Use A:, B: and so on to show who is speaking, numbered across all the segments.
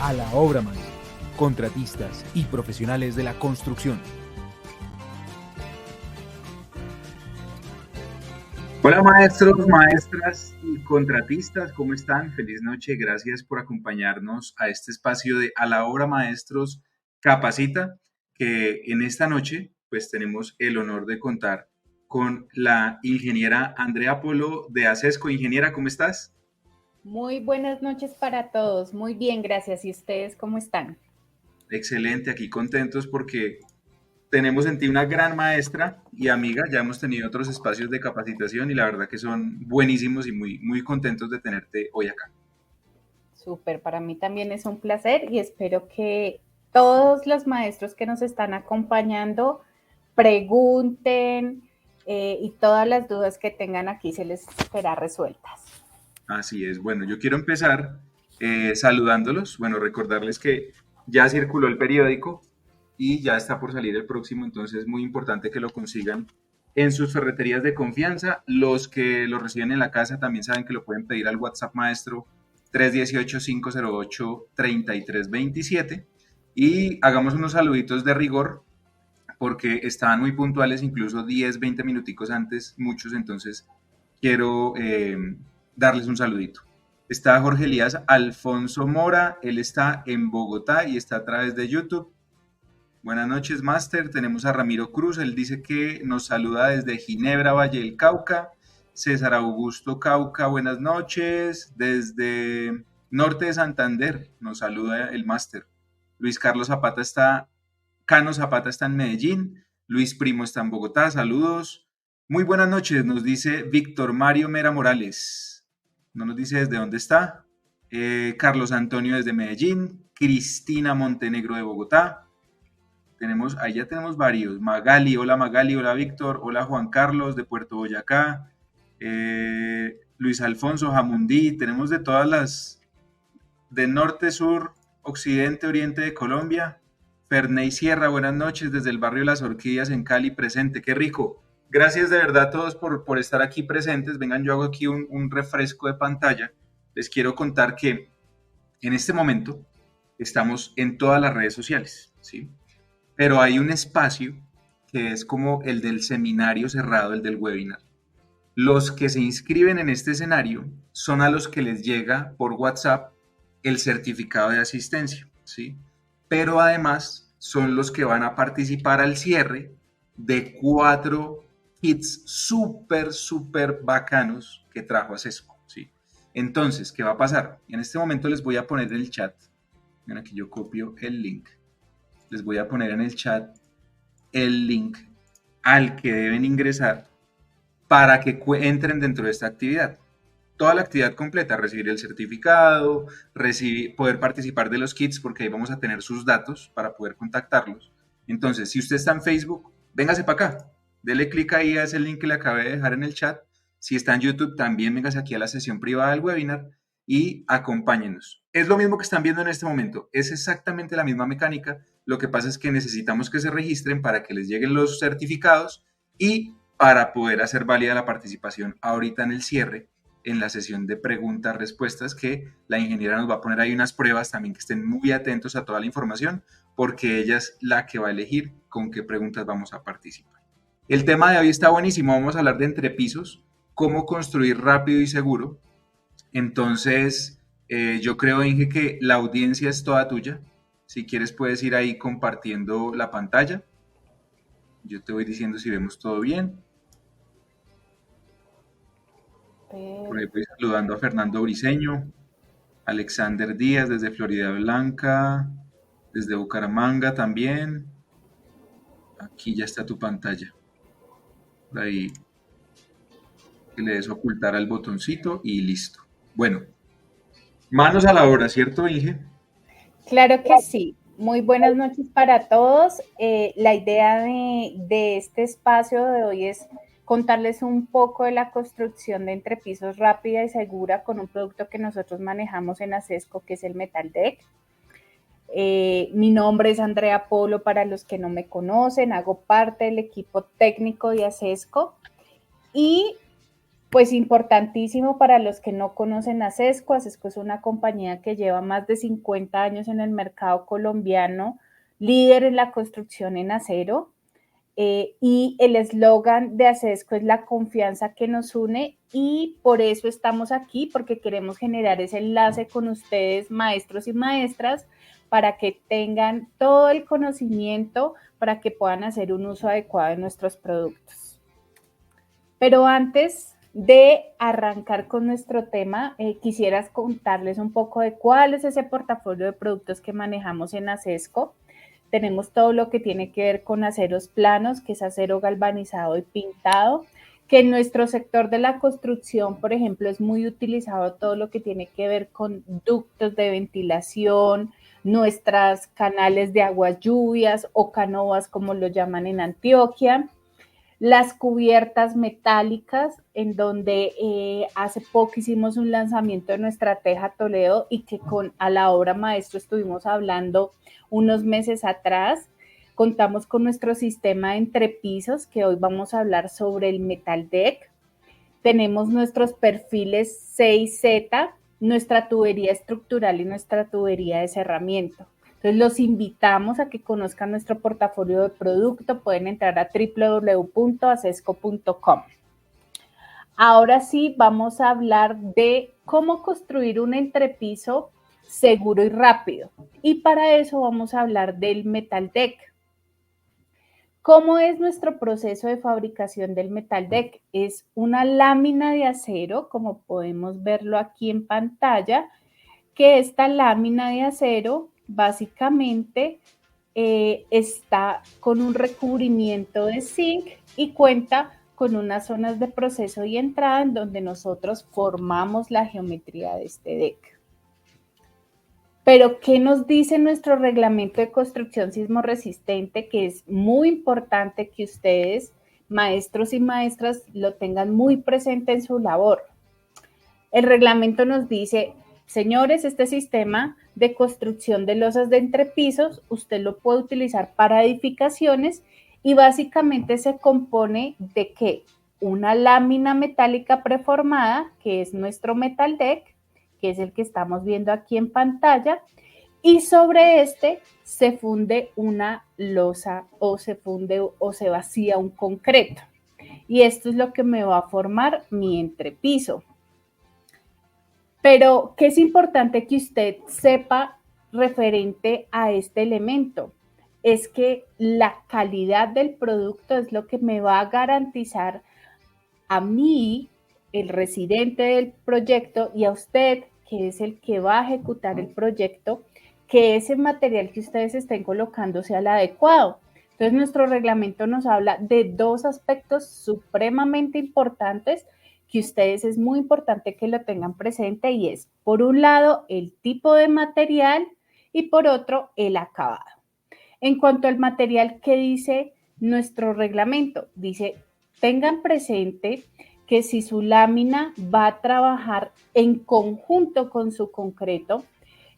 A: A la obra, maestro. Contratistas y profesionales de la construcción.
B: Hola maestros, maestras y contratistas, ¿cómo están? Feliz noche, gracias por acompañarnos a este espacio de A la Obra Maestros Capacita, que en esta noche pues tenemos el honor de contar con la ingeniera Andrea Polo de ACESCO. Ingeniera, ¿cómo estás?
C: Muy buenas noches para todos. Muy bien, gracias. ¿Y ustedes cómo están?
B: Excelente, aquí contentos porque tenemos en ti una gran maestra y amiga, ya hemos tenido otros espacios de capacitación y la verdad que son buenísimos y muy contentos de tenerte hoy acá.
C: Súper, para mí también es un placer y espero que todos los maestros que nos están acompañando pregunten y todas las dudas que tengan aquí se les será resueltas.
B: Así es. Bueno, yo quiero empezar saludándolos. Bueno, recordarles que ya circuló el periódico y ya está por salir el próximo, entonces es muy importante que lo consigan en sus ferreterías de confianza. Los que lo reciben en la casa también saben que lo pueden pedir al WhatsApp maestro 318-508-3327 y hagamos unos saluditos de rigor porque estaban muy puntuales, incluso 10, 20 minuticos antes, muchos, entonces quiero darles un saludito. Está Jorge Elías Alfonso Mora, él está en Bogotá y está a través de YouTube. Buenas noches, Master. Tenemos a Ramiro Cruz, él dice que nos saluda desde Ginebra, Valle del Cauca. César Augusto Cauca, buenas noches. Desde Norte de Santander nos saluda el Master. Luis Carlos Zapata está, Cano Zapata está en Medellín. Luis Primo está en Bogotá, saludos. Muy buenas noches, nos dice Víctor Mario Mera Morales. No nos dice desde dónde está. Carlos Antonio desde Medellín. Cristina Montenegro de Bogotá. Ahí ya tenemos varios. Magali, hola Víctor, hola Juan Carlos de Puerto Boyacá, Luis Alfonso Jamundí, tenemos de todas las, de norte, sur, occidente, oriente de Colombia. Ferney Sierra, buenas noches desde el barrio Las Orquídeas en Cali, presente, qué rico. Gracias de verdad a todos por estar aquí presentes. Vengan, yo hago aquí un refresco de pantalla. Les quiero contar que en este momento estamos en todas las redes sociales, ¿sí? Pero hay un espacio que es como el del seminario cerrado, el del webinar. Los que se inscriben en este escenario son a los que les llega por WhatsApp el certificado de asistencia, ¿sí? Pero además son los que van a participar al cierre de 4 kits súper bacanos que trajo Acesco, ¿sí? Entonces, ¿qué va a pasar? En este momento les voy a poner en el chat, miren aquí yo copio el link, les voy a poner en el chat el link al que deben ingresar para que entren dentro de esta actividad. Toda la actividad completa, recibir el certificado, poder participar de los kits, porque ahí vamos a tener sus datos para poder contactarlos. Entonces, si usted está en Facebook, véngase para acá, dele clic ahí a ese link que le acabé de dejar en el chat. Si está en YouTube, también véngase aquí a la sesión privada del webinar y acompáñenos. Es lo mismo que están viendo en este momento, es exactamente la misma mecánica. Lo que pasa es que necesitamos que se registren para que les lleguen los certificados y para poder hacer válida la participación ahorita en el cierre, en la sesión de preguntas-respuestas, que la ingeniera nos va a poner ahí unas pruebas también, que estén muy atentos a toda la información, porque ella es la que va a elegir con qué preguntas vamos a participar. El tema de hoy está buenísimo, vamos a hablar de entrepisos, cómo construir rápido y seguro. Entonces, yo creo, Inge, que la audiencia es toda tuya. Si quieres puedes ir ahí compartiendo la pantalla. Yo te voy diciendo si vemos todo bien. Por ahí voy saludando a Fernando Briceño, Alexander Díaz desde Florida Blanca, desde Bucaramanga también. Aquí ya está tu pantalla. Por ahí que le des ocultar al botoncito y listo. Bueno, manos a la obra, ¿cierto, Inge?
C: Claro que sí. Muy buenas noches para todos. La idea de este espacio de hoy es contarles un poco de la construcción de entrepisos rápida y segura con un producto que nosotros manejamos en Acesco, que es el Metal Deck. Mi nombre es Andrea Polo, para los que no me conocen, hago parte del equipo técnico de Acesco y Pues importantísimo para los que no conocen a Sesco. Sesco es una compañía que lleva más de 50 años en el mercado colombiano, líder en la construcción en acero. Y el eslogan de Acesco es la confianza que nos une y por eso estamos aquí, porque queremos generar ese enlace con ustedes, maestros y maestras, para que tengan todo el conocimiento, para que puedan hacer un uso adecuado de nuestros productos. Pero antes de arrancar con nuestro tema, quisieras contarles un poco de cuál es ese portafolio de productos que manejamos en Acesco. Tenemos todo lo que tiene que ver con aceros planos, que es acero galvanizado y pintado, que en nuestro sector de la construcción, por ejemplo, es muy utilizado todo lo que tiene que ver con ductos de ventilación, nuestras canales de aguas lluvias o canovas, como lo llaman en Antioquia. Las cubiertas metálicas, en donde hace poco hicimos un lanzamiento de nuestra teja Toledo y que con a la obra maestro estuvimos hablando unos meses atrás. Contamos con nuestro sistema de entrepisos, que hoy vamos a hablar sobre el Metal Deck. Tenemos nuestros perfiles 6Z, nuestra tubería estructural y nuestra tubería de cerramiento. Entonces los invitamos a que conozcan nuestro portafolio de producto. Pueden entrar a www.acesco.com. Ahora sí, vamos a hablar de cómo construir un entrepiso seguro y rápido. Y para eso vamos a hablar del Metal Deck. ¿Cómo es nuestro proceso de fabricación del Metal Deck? Es una lámina de acero, como podemos verlo aquí en pantalla, que esta lámina de acero básicamente está con un recubrimiento de zinc y cuenta con unas zonas de proceso y entrada en donde nosotros formamos la geometría de este deck. Pero, ¿qué nos dice nuestro reglamento de construcción sismo resistente? Que es muy importante que ustedes, maestros y maestras, lo tengan muy presente en su labor. El reglamento nos dice, señores, este sistema de construcción de losas de entrepisos, usted lo puede utilizar para edificaciones y básicamente se compone de ¿qué? Una lámina metálica preformada, que es nuestro Metal Deck, que es el que estamos viendo aquí en pantalla, y sobre este se funde una losa o se funde o se vacía un concreto. Y esto es lo que me va a formar mi entrepiso. Pero, ¿qué es importante que usted sepa referente a este elemento? Es que la calidad del producto es lo que me va a garantizar a mí, el residente del proyecto, y a usted, que es el que va a ejecutar el proyecto, que ese material que ustedes estén colocando sea el adecuado. Entonces, nuestro reglamento nos habla de dos aspectos supremamente importantes que ustedes es muy importante que lo tengan presente y es, por un lado, el tipo de material y por otro, el acabado. En cuanto al material, ¿qué dice nuestro reglamento? Dice, tengan presente que si su lámina va a trabajar en conjunto con su concreto,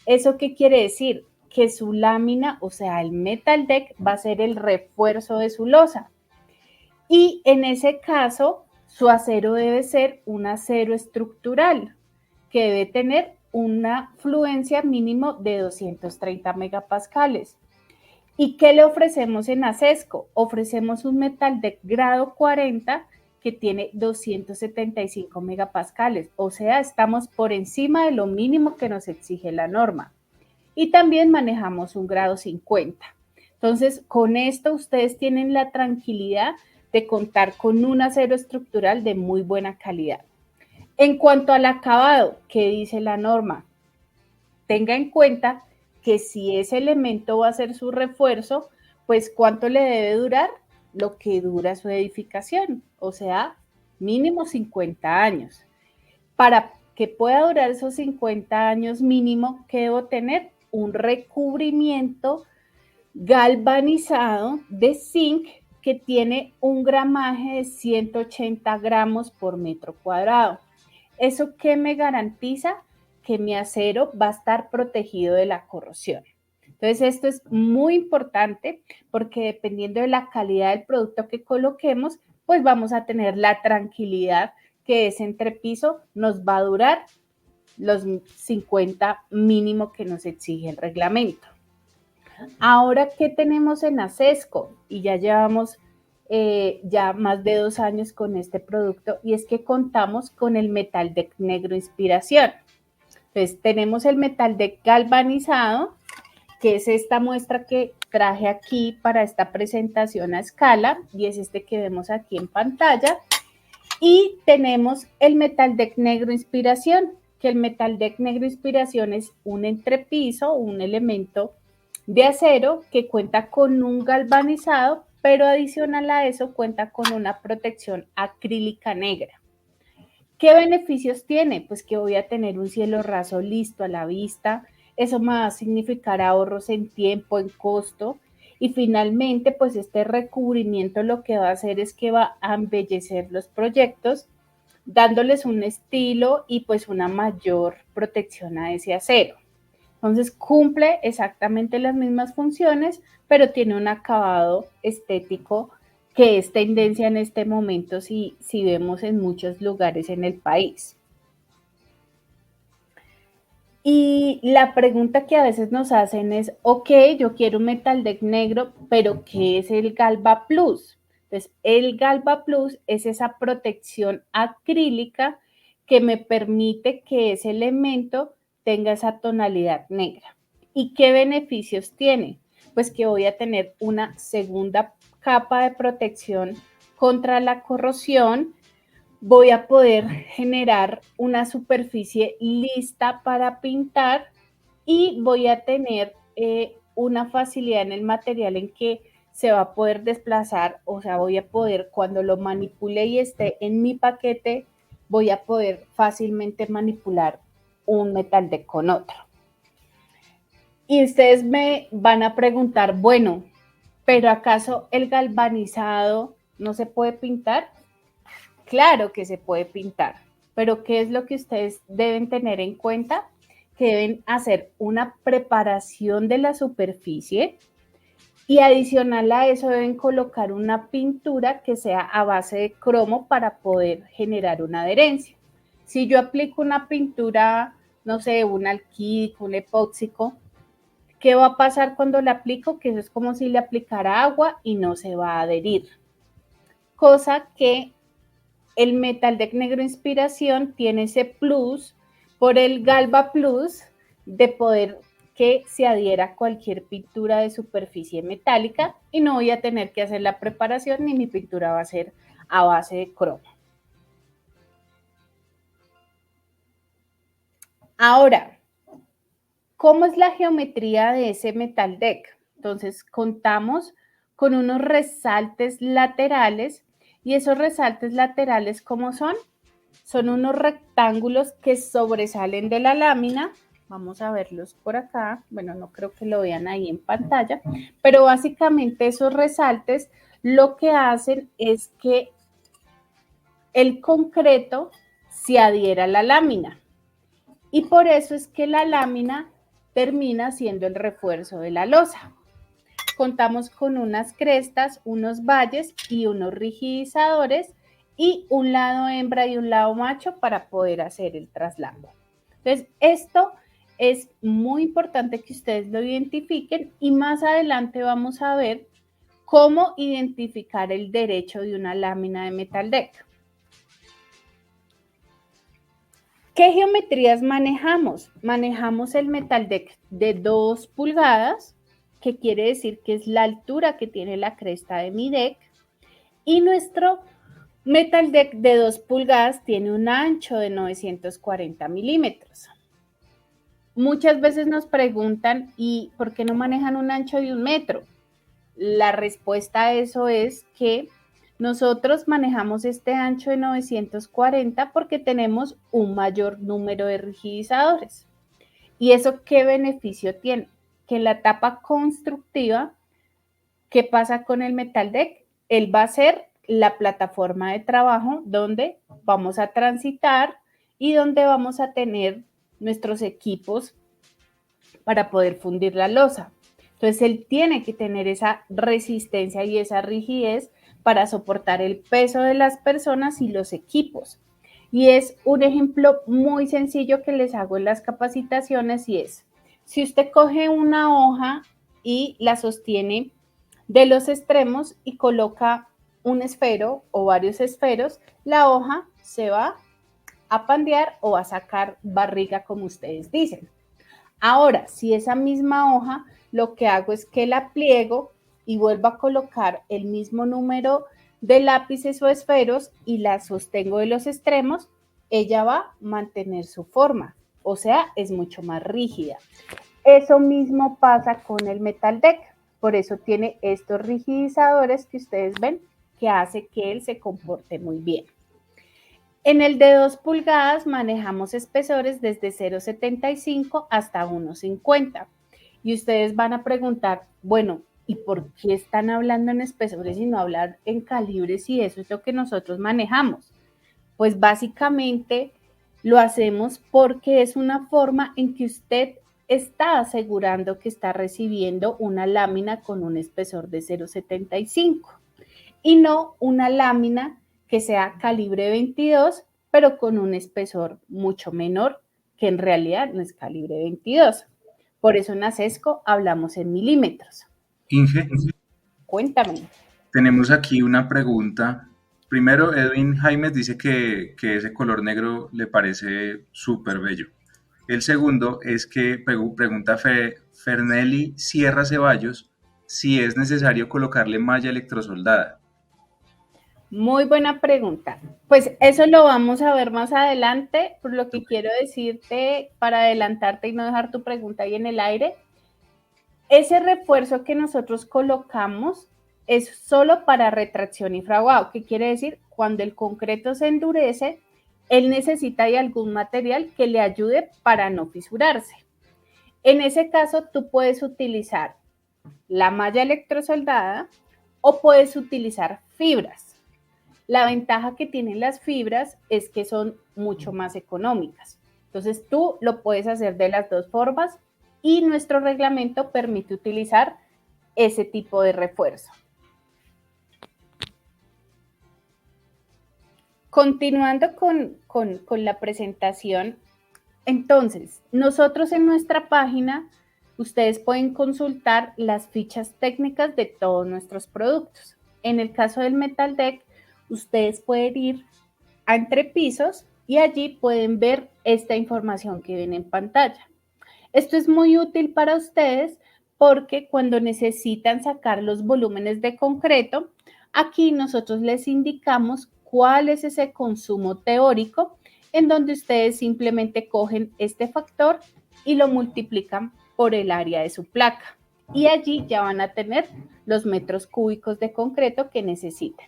C: ¿eso qué quiere decir? Que su lámina, o sea, el Metal Deck, va a ser el refuerzo de su losa. Y en ese caso, su acero debe ser un acero estructural, que debe tener una fluencia mínimo de 230 megapascales. ¿Y qué le ofrecemos en Acesco? Ofrecemos un Metal Deck grado 40 que tiene 275 megapascales, o sea, estamos por encima de lo mínimo que nos exige la norma. Y también manejamos un grado 50. Entonces, con esto ustedes tienen la tranquilidad de contar con un acero estructural de muy buena calidad. En cuanto al acabado, ¿qué dice la norma? Tenga en cuenta que si ese elemento va a ser su refuerzo, pues ¿cuánto le debe durar? Lo que dura su edificación, o sea, mínimo 50 años. Para que pueda durar esos 50 años mínimo, ¿qué debo tener? Un recubrimiento galvanizado de zinc que tiene un gramaje de 180 gramos por metro cuadrado. ¿Eso qué me garantiza? Que mi acero va a estar protegido de la corrosión. Entonces, esto es muy importante porque dependiendo de la calidad del producto que coloquemos, pues vamos a tener la tranquilidad que ese entrepiso nos va a durar los 50 mínimo que nos exige el reglamento. Ahora, ¿qué tenemos en Acesco? Y ya llevamos ya más de 2 años con este producto, y es que contamos con el Metal Deck Negro Inspiración. Entonces, tenemos el Metal Deck galvanizado, que es esta muestra que traje aquí para esta presentación a escala, y es este que vemos aquí en pantalla. Y tenemos el Metal Deck Negro Inspiración, que el Metal Deck Negro Inspiración es un entrepiso, un elemento de acero que cuenta con un galvanizado, pero adicional a eso cuenta con una protección acrílica negra. ¿Qué beneficios tiene? Pues que voy a tener un cielo raso listo a la vista, eso me va a significar ahorros en tiempo, en costo, y finalmente pues este recubrimiento lo que va a hacer es que va a embellecer los proyectos, dándoles un estilo y pues una mayor protección a ese acero. Entonces cumple exactamente las mismas funciones, pero tiene un acabado estético que es tendencia en este momento si vemos en muchos lugares en el país. Y la pregunta que a veces nos hacen es, ok, yo quiero un Metal Deck negro, pero ¿qué es el Galva Plus? Entonces, el Galva Plus es esa protección acrílica que me permite que ese elemento tenga esa tonalidad negra. ¿Y qué beneficios tiene? Pues que voy a tener una segunda capa de protección contra la corrosión, voy a poder generar una superficie lista para pintar y voy a tener una facilidad en el material en que se va a poder desplazar, o sea, voy a poder, cuando lo manipule y esté en mi paquete, voy a poder fácilmente manipular un Metal Deck con otro. Y ustedes me van a preguntar, bueno, ¿pero acaso el galvanizado no se puede pintar? Claro que se puede pintar, pero ¿qué es lo que ustedes deben tener en cuenta? Que deben hacer una preparación de la superficie y adicional a eso deben colocar una pintura que sea a base de cromo para poder generar una adherencia. Si yo aplico una pintura, no sé, un alquílico, un epóxico, ¿qué va a pasar cuando la aplico? Que eso es como si le aplicara agua y no se va a adherir. Cosa que el Metal Deck Negro Inspiración tiene ese plus por el Galva Plus de poder que se adhiera a cualquier pintura de superficie metálica y no voy a tener que hacer la preparación ni mi pintura va a ser a base de cromo. Ahora, ¿cómo es la geometría de ese Metal Deck? Entonces, contamos con unos resaltes laterales y esos resaltes laterales, ¿cómo son? Son unos rectángulos que sobresalen de la lámina. Vamos a verlos por acá. Bueno, no creo que lo vean ahí en pantalla, pero básicamente esos resaltes lo que hacen es que el concreto se adhiera a la lámina. Y por eso es que la lámina termina siendo el refuerzo de la losa. Contamos con unas crestas, unos valles y unos rigidizadores y un lado hembra y un lado macho para poder hacer el traslado. Entonces, esto es muy importante que ustedes lo identifiquen y más adelante vamos a ver cómo identificar el derecho de una lámina de Metal Deck. ¿Qué geometrías manejamos? Manejamos el Metal Deck de 2 pulgadas, que quiere decir que es la altura que tiene la cresta de mi deck, y nuestro Metal Deck de 2 pulgadas tiene un ancho de 940 milímetros. Muchas veces nos preguntan, ¿y por qué no manejan un ancho de 1 metro? La respuesta a eso es que nosotros manejamos este ancho de 940 porque tenemos un mayor número de rigidizadores. ¿Y eso qué beneficio tiene? Que en la etapa constructiva, ¿qué pasa con el Metal Deck? Él va a ser la plataforma de trabajo donde vamos a transitar y donde vamos a tener nuestros equipos para poder fundir la losa. Entonces, él tiene que tener esa resistencia y esa rigidez para soportar el peso de las personas y los equipos. Y es un ejemplo muy sencillo que les hago en las capacitaciones y es, si usted coge una hoja y la sostiene de los extremos y coloca un esfero o varios esferos, la hoja se va a pandear o a sacar barriga, como ustedes dicen. Ahora, si esa misma hoja, lo que hago es que la pliego y vuelvo a colocar el mismo número de lápices o esferos y la sostengo de los extremos, ella va a mantener su forma, o sea, es mucho más rígida. Eso mismo pasa con el Metal Deck, por eso tiene estos rigidizadores que ustedes ven que hace que él se comporte muy bien. En el de 2 pulgadas manejamos espesores desde 0,75 hasta 1,50. Y ustedes van a preguntar, bueno, ¿y por qué están hablando en espesores y no hablar en calibres si eso es lo que nosotros manejamos? Pues básicamente lo hacemos porque es una forma en que usted está asegurando que está recibiendo una lámina con un espesor de 0,75 y no una lámina que sea calibre 22, pero con un espesor mucho menor, que en realidad no es calibre 22. Por eso en ACESCO hablamos en milímetros.
B: Inge,
C: Cuéntame.
B: tenemos aquí una pregunta. Primero, Edwin Jaimes dice que ese color negro le parece súper bello. El segundo es que pregunta Fernelli Sierra Ceballos si es necesario colocarle malla electrosoldada.
C: Muy buena pregunta. Pues eso lo vamos a ver más adelante, por lo que quiero decirte para adelantarte y no dejar tu pregunta ahí en el aire. Ese refuerzo que nosotros colocamos es solo para retracción y fraguado. ¿Qué quiere decir? Cuando el concreto se endurece, él necesita de algún material que le ayude para no fisurarse. En ese caso, tú puedes utilizar la malla electrosoldada o puedes utilizar fibras. La ventaja que tienen las fibras es que son mucho más económicas. Entonces tú lo puedes hacer de las dos formas y nuestro reglamento permite utilizar ese tipo de refuerzo. Continuando con la presentación, entonces, nosotros en nuestra página, ustedes pueden consultar las fichas técnicas de todos nuestros productos. En el caso del Metal Deck, ustedes pueden ir a Entrepisos y allí pueden ver esta información que ven en pantalla. Esto es muy útil para ustedes porque cuando necesitan sacar los volúmenes de concreto, aquí nosotros les indicamos cuál es ese consumo teórico en donde ustedes simplemente cogen este factor y lo multiplican por el área de su placa. Y allí ya van a tener los metros cúbicos de concreto que necesitan.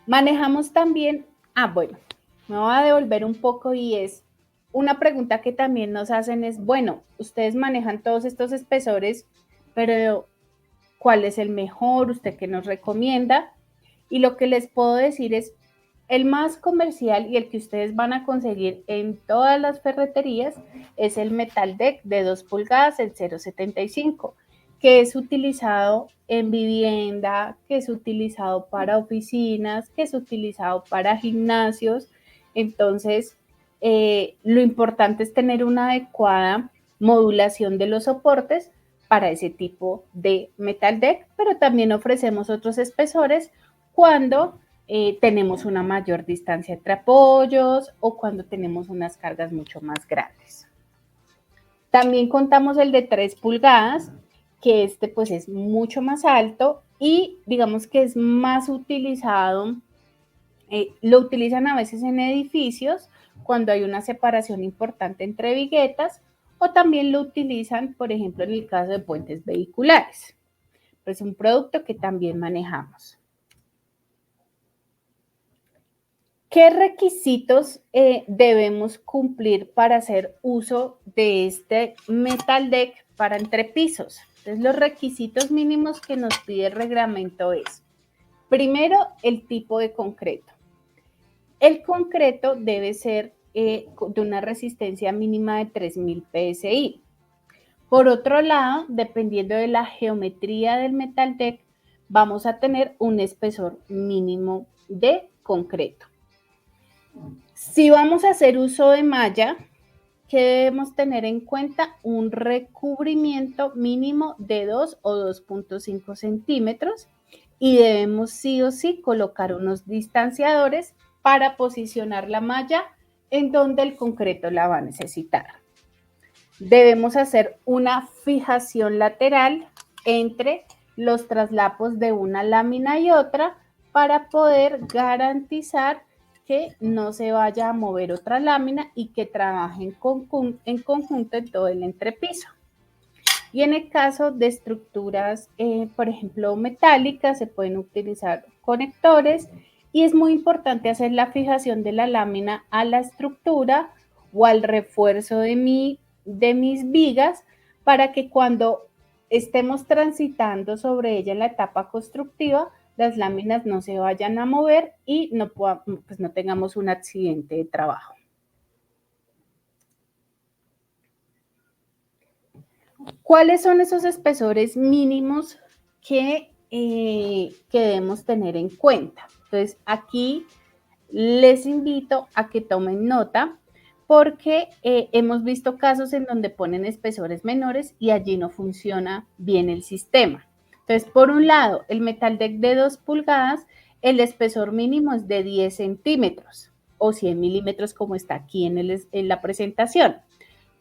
C: Manejamos también, bueno, me voy a devolver un poco y es una pregunta que también nos hacen es, bueno, ustedes manejan todos estos espesores, pero ¿cuál es el mejor? ¿Usted qué nos recomienda? Y lo que les puedo decir es, el más comercial y el que ustedes van a conseguir en todas las ferreterías es el Metal Deck de 2 pulgadas, el 0,75, que es utilizado en vivienda, que es utilizado para oficinas, que es utilizado para gimnasios. Entonces, lo importante es tener una adecuada modulación de los soportes para ese tipo de Metal Deck, pero también ofrecemos otros espesores cuando tenemos una mayor distancia entre apoyos o cuando tenemos unas cargas mucho más grandes. También contamos el de 3 pulgadas, que este pues es mucho más alto y digamos que es más utilizado, lo utilizan a veces en edificios cuando hay una separación importante entre viguetas o también lo utilizan, por ejemplo, en el caso de puentes vehiculares. Es un producto que también manejamos. ¿Qué requisitos debemos cumplir para hacer uso de este Metal Deck para entrepisos? Entonces, los requisitos mínimos que nos pide el reglamento es, primero, el tipo de concreto. El concreto debe ser de una resistencia mínima de 3000 PSI. Por otro lado, dependiendo de la geometría del Metal Deck, vamos a tener un espesor mínimo de concreto. Si vamos a hacer uso de malla, ¿qué debemos tener en cuenta? Un recubrimiento mínimo de 2 o 2.5 centímetros y debemos sí o sí colocar unos distanciadores para posicionar la malla en donde el concreto la va a necesitar. Debemos hacer una fijación lateral entre los traslapos de una lámina y otra para poder garantizar que no se vaya a mover otra lámina y que trabaje en conjunto en todo el entrepiso. Y en el caso de estructuras, por ejemplo, metálicas, se pueden utilizar conectores y es muy importante hacer la fijación de la lámina a la estructura o al refuerzo de mis vigas para que cuando estemos transitando sobre ella en la etapa constructiva, las láminas no se vayan a mover y no tengamos un accidente de trabajo. ¿Cuáles son esos espesores mínimos que debemos tener en cuenta? Entonces, aquí les invito a que tomen nota porque hemos visto casos en donde ponen espesores menores y allí no funciona bien el sistema. Entonces, por un lado, el metal deck de 2 pulgadas, el espesor mínimo es de 10 centímetros o 100 milímetros como está aquí en la presentación.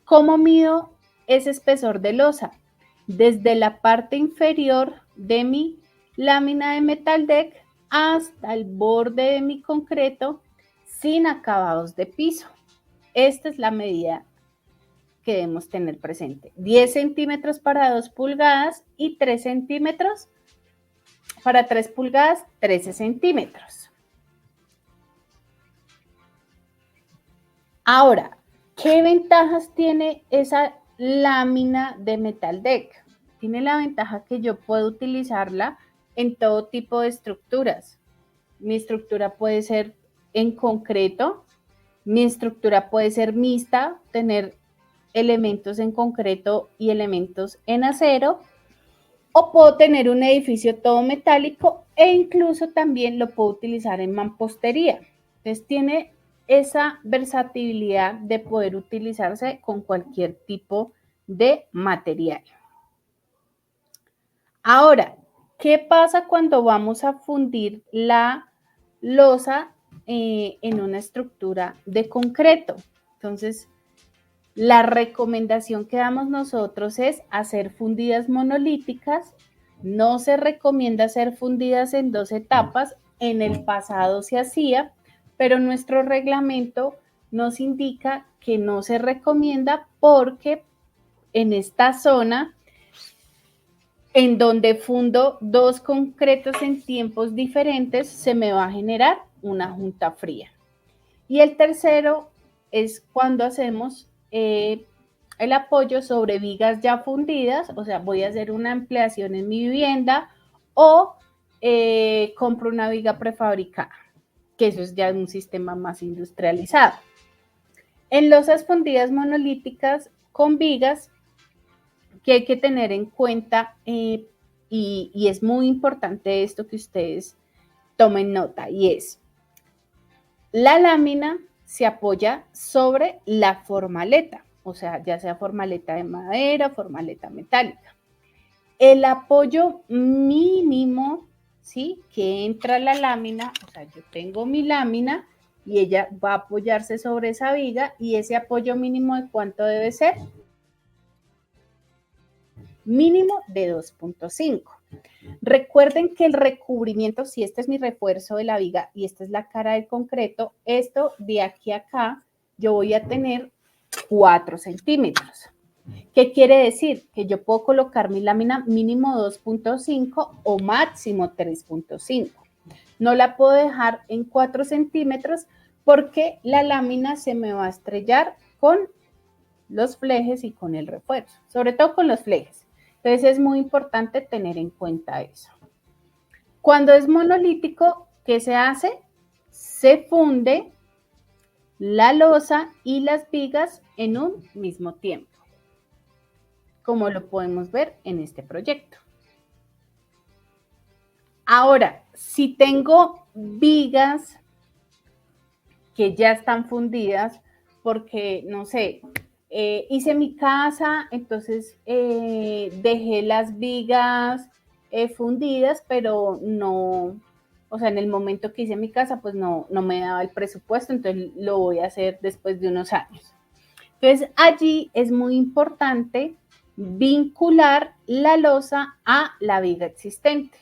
C: ¿Cómo mido ese espesor de losa? Desde la parte inferior de mi lámina de metal deck hasta el borde de mi concreto sin acabados de piso. Esta es la medida que debemos tener presente. 10 centímetros para 2 pulgadas y 3 centímetros para 3 pulgadas, 13 centímetros. Ahora, ¿qué ventajas tiene esa lámina de metal deck? Tiene la ventaja que yo puedo utilizarla en todo tipo de estructuras. Mi estructura puede ser en concreto, mi estructura puede ser mixta, tener elementos en concreto y elementos en acero, o puedo tener un edificio todo metálico e incluso también lo puedo utilizar en mampostería. Entonces tiene esa versatilidad de poder utilizarse con cualquier tipo de material. Ahora, ¿qué pasa cuando vamos a fundir la losa en una estructura de concreto? Entonces, la recomendación que damos nosotros es hacer fundidas monolíticas. No se recomienda hacer fundidas en 2 etapas. En el pasado se hacía, pero nuestro reglamento nos indica que no se recomienda porque en esta zona, en donde fundo 2 concretos en tiempos diferentes, se me va a generar una junta fría. Y el tercero es cuando hacemos el apoyo sobre vigas ya fundidas, o sea, voy a hacer una ampliación en mi vivienda o compro una viga prefabricada, que eso es ya un sistema más industrializado. En losas fundidas monolíticas con vigas, que hay que tener en cuenta, y es muy importante esto que ustedes tomen nota, y es, la lámina se apoya sobre la formaleta, o sea, ya sea formaleta de madera, formaleta metálica. El apoyo mínimo, ¿sí?, que entra la lámina, o sea, yo tengo mi lámina y ella va a apoyarse sobre esa viga, y ese apoyo mínimo, ¿de cuánto debe ser? Mínimo de 2.5. Recuerden que el recubrimiento, si este es mi refuerzo de la viga y esta es la cara del concreto, esto de aquí a acá, yo voy a tener 4 centímetros. ¿Qué quiere decir? Que yo puedo colocar mi lámina mínimo 2.5 o máximo 3.5. No la puedo dejar en 4 centímetros porque la lámina se me va a estrellar con los flejes y con el refuerzo, sobre todo con los flejes. Entonces es muy importante tener en cuenta eso. Cuando es monolítico, ¿qué se hace? Se funde la losa y las vigas en un mismo tiempo, como lo podemos ver en este proyecto. Ahora, si tengo vigas que ya están fundidas porque, no sé, hice mi casa, entonces dejé las vigas fundidas, pero no, o sea, en el momento que hice mi casa, pues no me daba el presupuesto, entonces lo voy a hacer después de unos años. Entonces, allí es muy importante vincular la losa a la viga existente.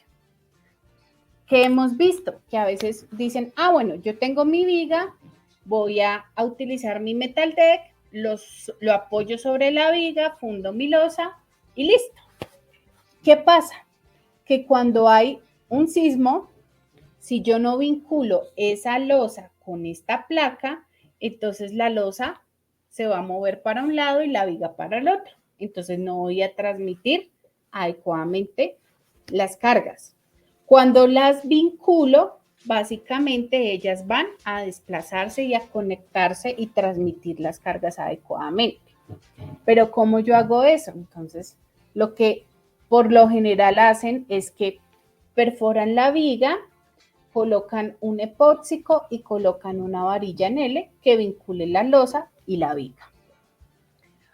C: ¿Qué hemos visto? Que a veces dicen, bueno, yo tengo mi viga, voy a utilizar mi metal deck, lo apoyo sobre la viga, fundo mi losa y listo. ¿Qué pasa? Que cuando hay un sismo, si yo no vinculo esa losa con esta placa, entonces la losa se va a mover para un lado y la viga para el otro. Entonces no voy a transmitir adecuadamente las cargas. Cuando las vinculo, básicamente ellas van a desplazarse y a conectarse y transmitir las cargas adecuadamente. Pero ¿cómo yo hago eso? Entonces, lo que por lo general hacen es que perforan la viga, colocan un epóxico y colocan una varilla en L que vincule la losa y la viga.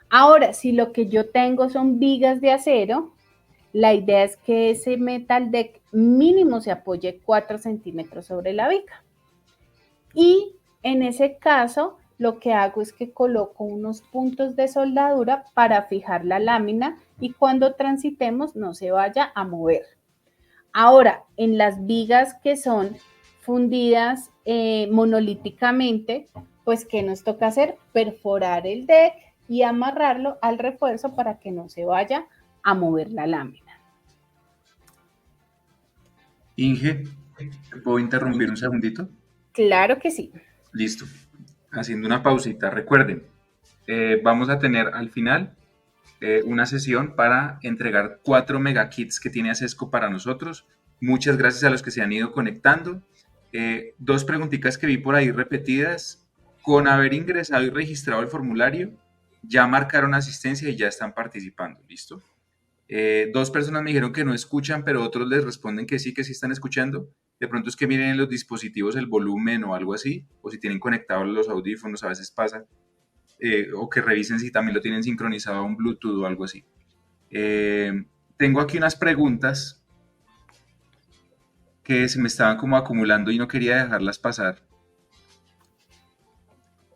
C: Ahora, si lo que yo tengo son vigas de acero, la idea es que ese metal deck mínimo se apoye 4 centímetros sobre la viga. Y en ese caso, lo que hago es que coloco unos puntos de soldadura para fijar la lámina y cuando transitemos no se vaya a mover. Ahora, en las vigas que son fundidas monolíticamente, pues ¿qué nos toca hacer? Perforar el deck y amarrarlo al refuerzo para que no se vaya a mover la lámina.
B: Inge, ¿te puedo interrumpir un segundito?
C: Claro que sí.
B: Listo. Haciendo una pausita. Recuerden, vamos a tener al final una sesión para entregar 4 megakits que tiene Acesco para nosotros. Muchas gracias a los que se han ido conectando. 2 preguntitas que vi por ahí repetidas. Con haber ingresado y registrado el formulario, ya marcaron asistencia y ya están participando. ¿Listo? 2 personas me dijeron que no escuchan, pero otros les responden que sí están escuchando. De pronto es que miren en los dispositivos el volumen o algo así, o si tienen conectados los audífonos, a veces pasa. O que revisen si también lo tienen sincronizado a un Bluetooth o algo así. Tengo aquí unas preguntas que se me estaban como acumulando y no quería dejarlas pasar.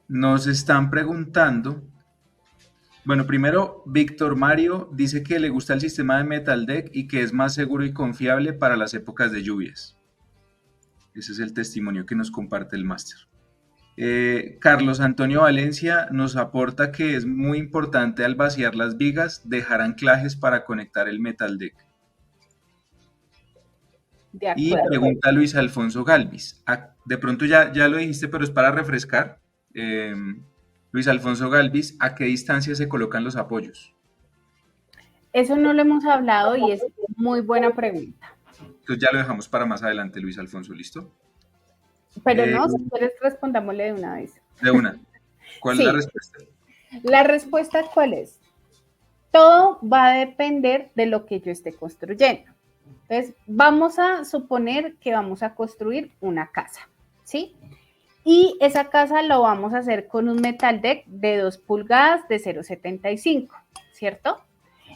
B: Nos están preguntando, bueno, primero Víctor Mario dice que le gusta el sistema de Metal Deck y que es más seguro y confiable para las épocas de lluvias. Ese es el testimonio que nos comparte el máster. Carlos Antonio Valencia nos aporta que es muy importante al vaciar las vigas dejar anclajes para conectar el metal deck. Y pregunta Luis Alfonso Galvis. De pronto ya lo dijiste, pero es para refrescar. Luis Alfonso Galvis, ¿a qué distancia se colocan los apoyos?
C: Eso no lo hemos hablado y es muy buena pregunta.
B: Entonces ya lo dejamos para más adelante, Luis Alfonso, ¿listo?
C: Pero no, si quieres respondámosle de una vez.
B: De una. ¿Cuál es la respuesta?
C: La respuesta, ¿cuál es? Todo va a depender de lo que yo esté construyendo. Entonces, vamos a suponer que vamos a construir una casa, ¿sí? Y esa casa lo vamos a hacer con un metal deck de 2 pulgadas de 0,75, ¿cierto?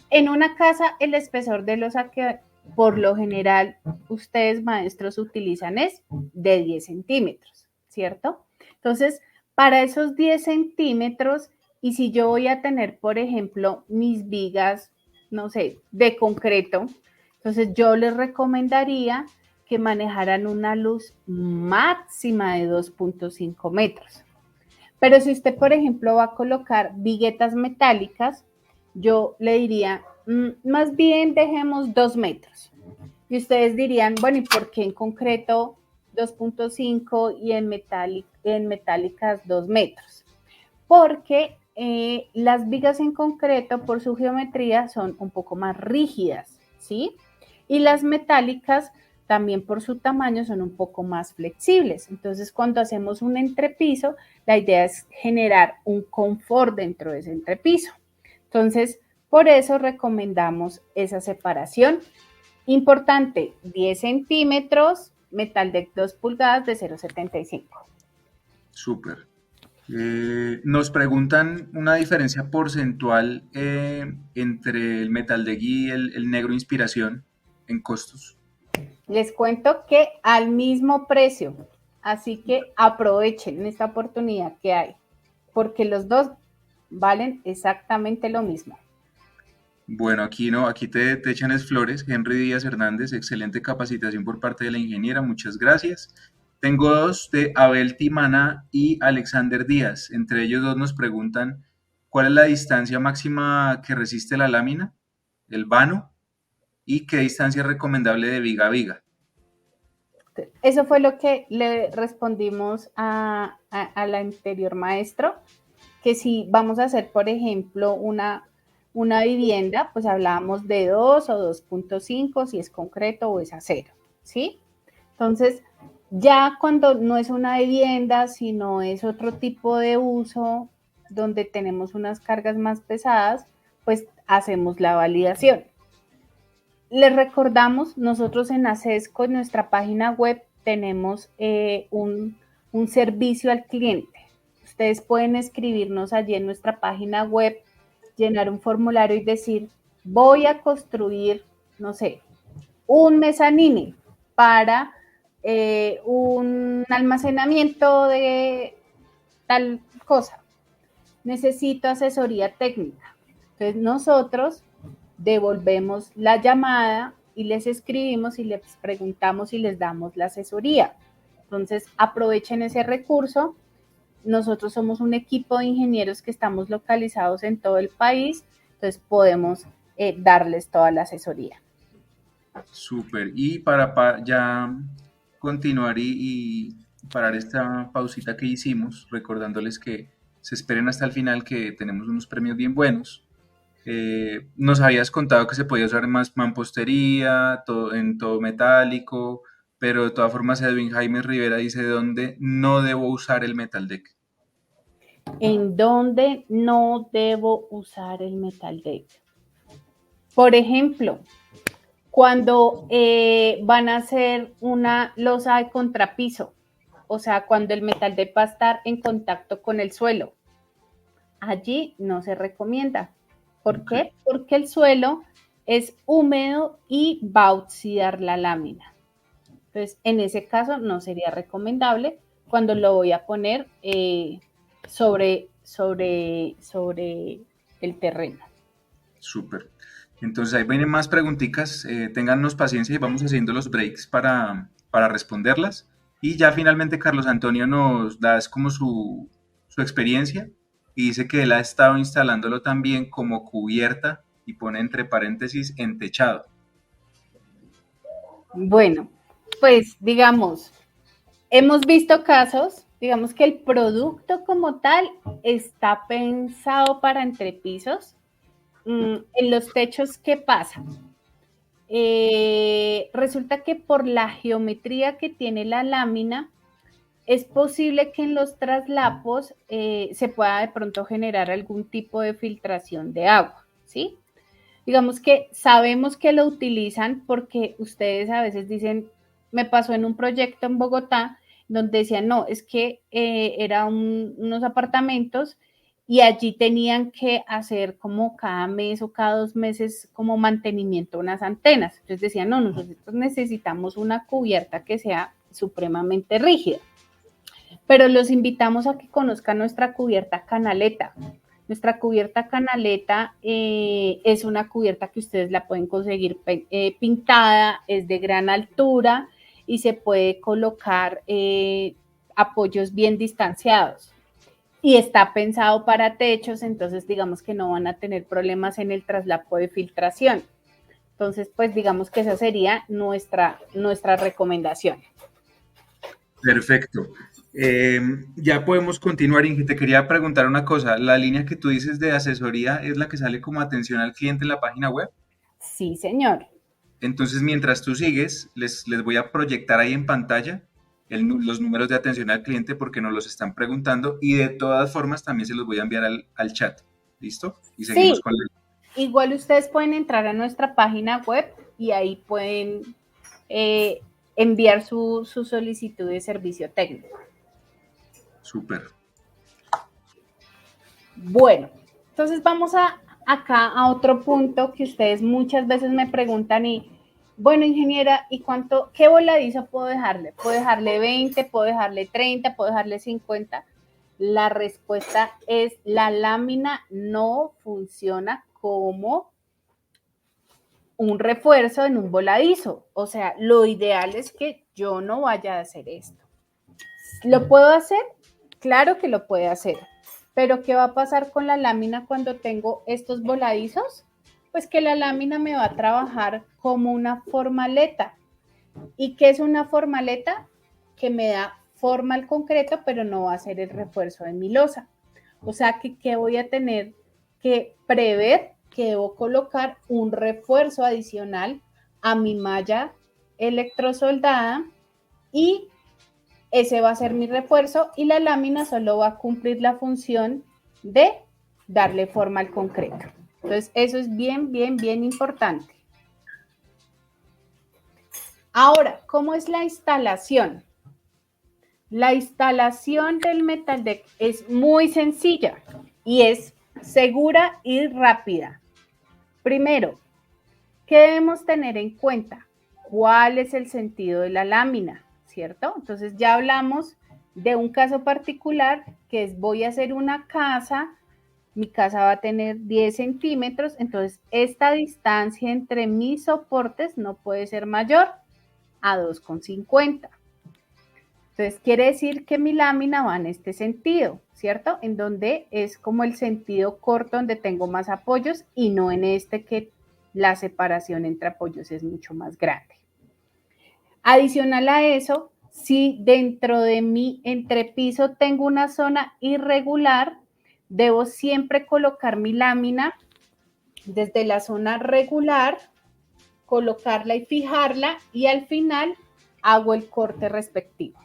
C: En una casa, el espesor de losa que por lo general ustedes maestros utilizan es de 10 centímetros, ¿cierto? Entonces, para esos 10 centímetros, y si yo voy a tener, por ejemplo, mis vigas, no sé, de concreto, entonces yo les recomendaría que manejaran una luz máxima de 2.5 metros. Pero si usted, por ejemplo, va a colocar viguetas metálicas, yo le diría, más bien dejemos 2 metros. Y ustedes dirían, bueno, ¿y por qué en concreto 2.5 y en metálicas 2 metros? Porque las vigas en concreto, por su geometría, son un poco más rígidas, ¿sí? Y las metálicas, también por su tamaño, son un poco más flexibles. Entonces, cuando hacemos un entrepiso, la idea es generar un confort dentro de ese entrepiso. Entonces, por eso recomendamos esa separación. Importante, 10 centímetros, metal deck 2 pulgadas de 0,75.
B: Súper. Nos preguntan una diferencia porcentual entre el Metal Deck y el Negro Inspiración en costos.
C: Les cuento que al mismo precio, así que aprovechen esta oportunidad que hay, porque los dos valen exactamente lo mismo.
B: Bueno, aquí no, aquí te echan es flores. Henry Díaz Hernández, excelente capacitación por parte de la ingeniera, muchas gracias. Tengo dos de Abel Timana y Alexander Díaz. Entre ellos dos nos preguntan cuál es la distancia máxima que resiste la lámina, el vano, y qué distancia es recomendable de viga a viga.
C: Eso fue lo que le respondimos al anterior maestro, que si vamos a hacer, por ejemplo, una vivienda, pues hablábamos de 2 o 2.5, si es concreto o es acero, ¿sí? Entonces, ya cuando no es una vivienda, sino es otro tipo de uso, donde tenemos unas cargas más pesadas, pues hacemos la validación. Les recordamos, nosotros en ACESCO, en nuestra página web, tenemos un servicio al cliente. Ustedes pueden escribirnos allí en nuestra página web, llenar un formulario y decir, voy a construir, no sé, un mezanine para un almacenamiento de tal cosa. Necesito asesoría técnica. Entonces nosotros devolvemos la llamada y les escribimos y les preguntamos y les damos la asesoría. Entonces aprovechen ese recurso. Nosotros somos un equipo de ingenieros que estamos localizados en todo el país, entonces podemos darles toda la asesoría.
B: Súper. Y para ya continuar y parar esta pausita que hicimos, recordándoles que se esperen hasta el final, que tenemos unos premios bien buenos. Nos habías contado que se podía usar más mampostería, en todo metálico, pero de todas formas Edwin Jaime Rivera dice dónde no debo usar el Metal Deck.
C: ¿En dónde no debo usar el Metal Deck? Por ejemplo, cuando van a hacer una losa de contrapiso, o sea, cuando el Metal Deck va a estar en contacto con el suelo. Allí no se recomienda. ¿Por qué? Porque el suelo es húmedo y va a oxidar la lámina. Entonces, en ese caso no sería recomendable cuando lo voy a poner sobre el terreno.
B: Súper. Entonces ahí vienen más preguntitas, téngannos paciencia y vamos haciendo los breaks para responderlas. Y ya finalmente Carlos Antonio nos da es como su experiencia y dice que él ha estado instalándolo también como cubierta y pone entre paréntesis en techado.
C: Bueno, pues digamos, hemos visto casos, digamos que el producto como tal está pensado para entrepisos. En los techos, ¿qué pasa? Resulta que por la geometría que tiene la lámina, es posible que en los traslapos se pueda de pronto generar algún tipo de filtración de agua, ¿sí? Digamos que sabemos que lo utilizan porque ustedes a veces dicen, me pasó en un proyecto en Bogotá, donde decían, no, es que eran unos apartamentos y allí tenían que hacer como cada mes o cada 2 meses como mantenimiento a unas antenas. Entonces decían, no, nosotros necesitamos una cubierta que sea supremamente rígida. Pero los invitamos a que conozcan nuestra cubierta canaleta. Nuestra cubierta canaleta es una cubierta que ustedes la pueden conseguir pintada, es de gran altura y se puede colocar apoyos bien distanciados. Y está pensado para techos, entonces digamos que no van a tener problemas en el traslapo de filtración. Entonces, pues digamos que esa sería nuestra recomendación.
B: Perfecto. Ya podemos continuar, Inge. Te quería preguntar una cosa. ¿La línea que tú dices de asesoría es la que sale como atención al cliente en la página web?
C: Sí, señor.
B: Entonces, mientras tú sigues, les voy a proyectar ahí en pantalla los números de atención al cliente porque nos los están preguntando y de todas formas también se los voy a enviar al chat. ¿Listo? Y seguimos
C: Sí,
B: con la...
C: igual ustedes pueden entrar a nuestra página web y ahí pueden enviar su solicitud de servicio técnico.
B: Súper.
C: Bueno, entonces vamos acá a otro punto que ustedes muchas veces me preguntan y, bueno, ingeniera, ¿y qué voladizo puedo dejarle? ¿Puedo dejarle 20? ¿Puedo dejarle 30? ¿Puedo dejarle 50? La respuesta es la lámina no funciona como un refuerzo en un voladizo. O sea, lo ideal es que yo no vaya a hacer esto. ¿Lo puedo hacer? Claro que lo puede hacer. Pero ¿qué va a pasar con la lámina cuando tengo estos voladizos? Pues que la lámina me va a trabajar como una formaleta. ¿Y qué es una formaleta? Que me da forma al concreto, pero no va a ser el refuerzo de mi losa. O sea que ¿qué voy a tener que prever? Que debo colocar un refuerzo adicional a mi malla electrosoldada y ese va a ser mi refuerzo y la lámina solo va a cumplir la función de darle forma al concreto. Entonces, eso es bien, bien, bien importante. Ahora, ¿cómo es la instalación? La instalación del Metal Deck es muy sencilla y es segura y rápida. Primero, ¿qué debemos tener en cuenta? ¿Cuál es el sentido de la lámina? ¿Cierto? Entonces ya hablamos de un caso particular que es voy a hacer una casa, mi casa va a tener 10 centímetros, entonces esta distancia entre mis soportes no puede ser mayor a 2,50. Entonces quiere decir que mi lámina va en este sentido, ¿cierto? En donde es como el sentido corto donde tengo más apoyos y no en este que la separación entre apoyos es mucho más grande. Adicional a eso, si dentro de mi entrepiso tengo una zona irregular, debo siempre colocar mi lámina desde la zona regular, colocarla y fijarla y al final hago el corte respectivo.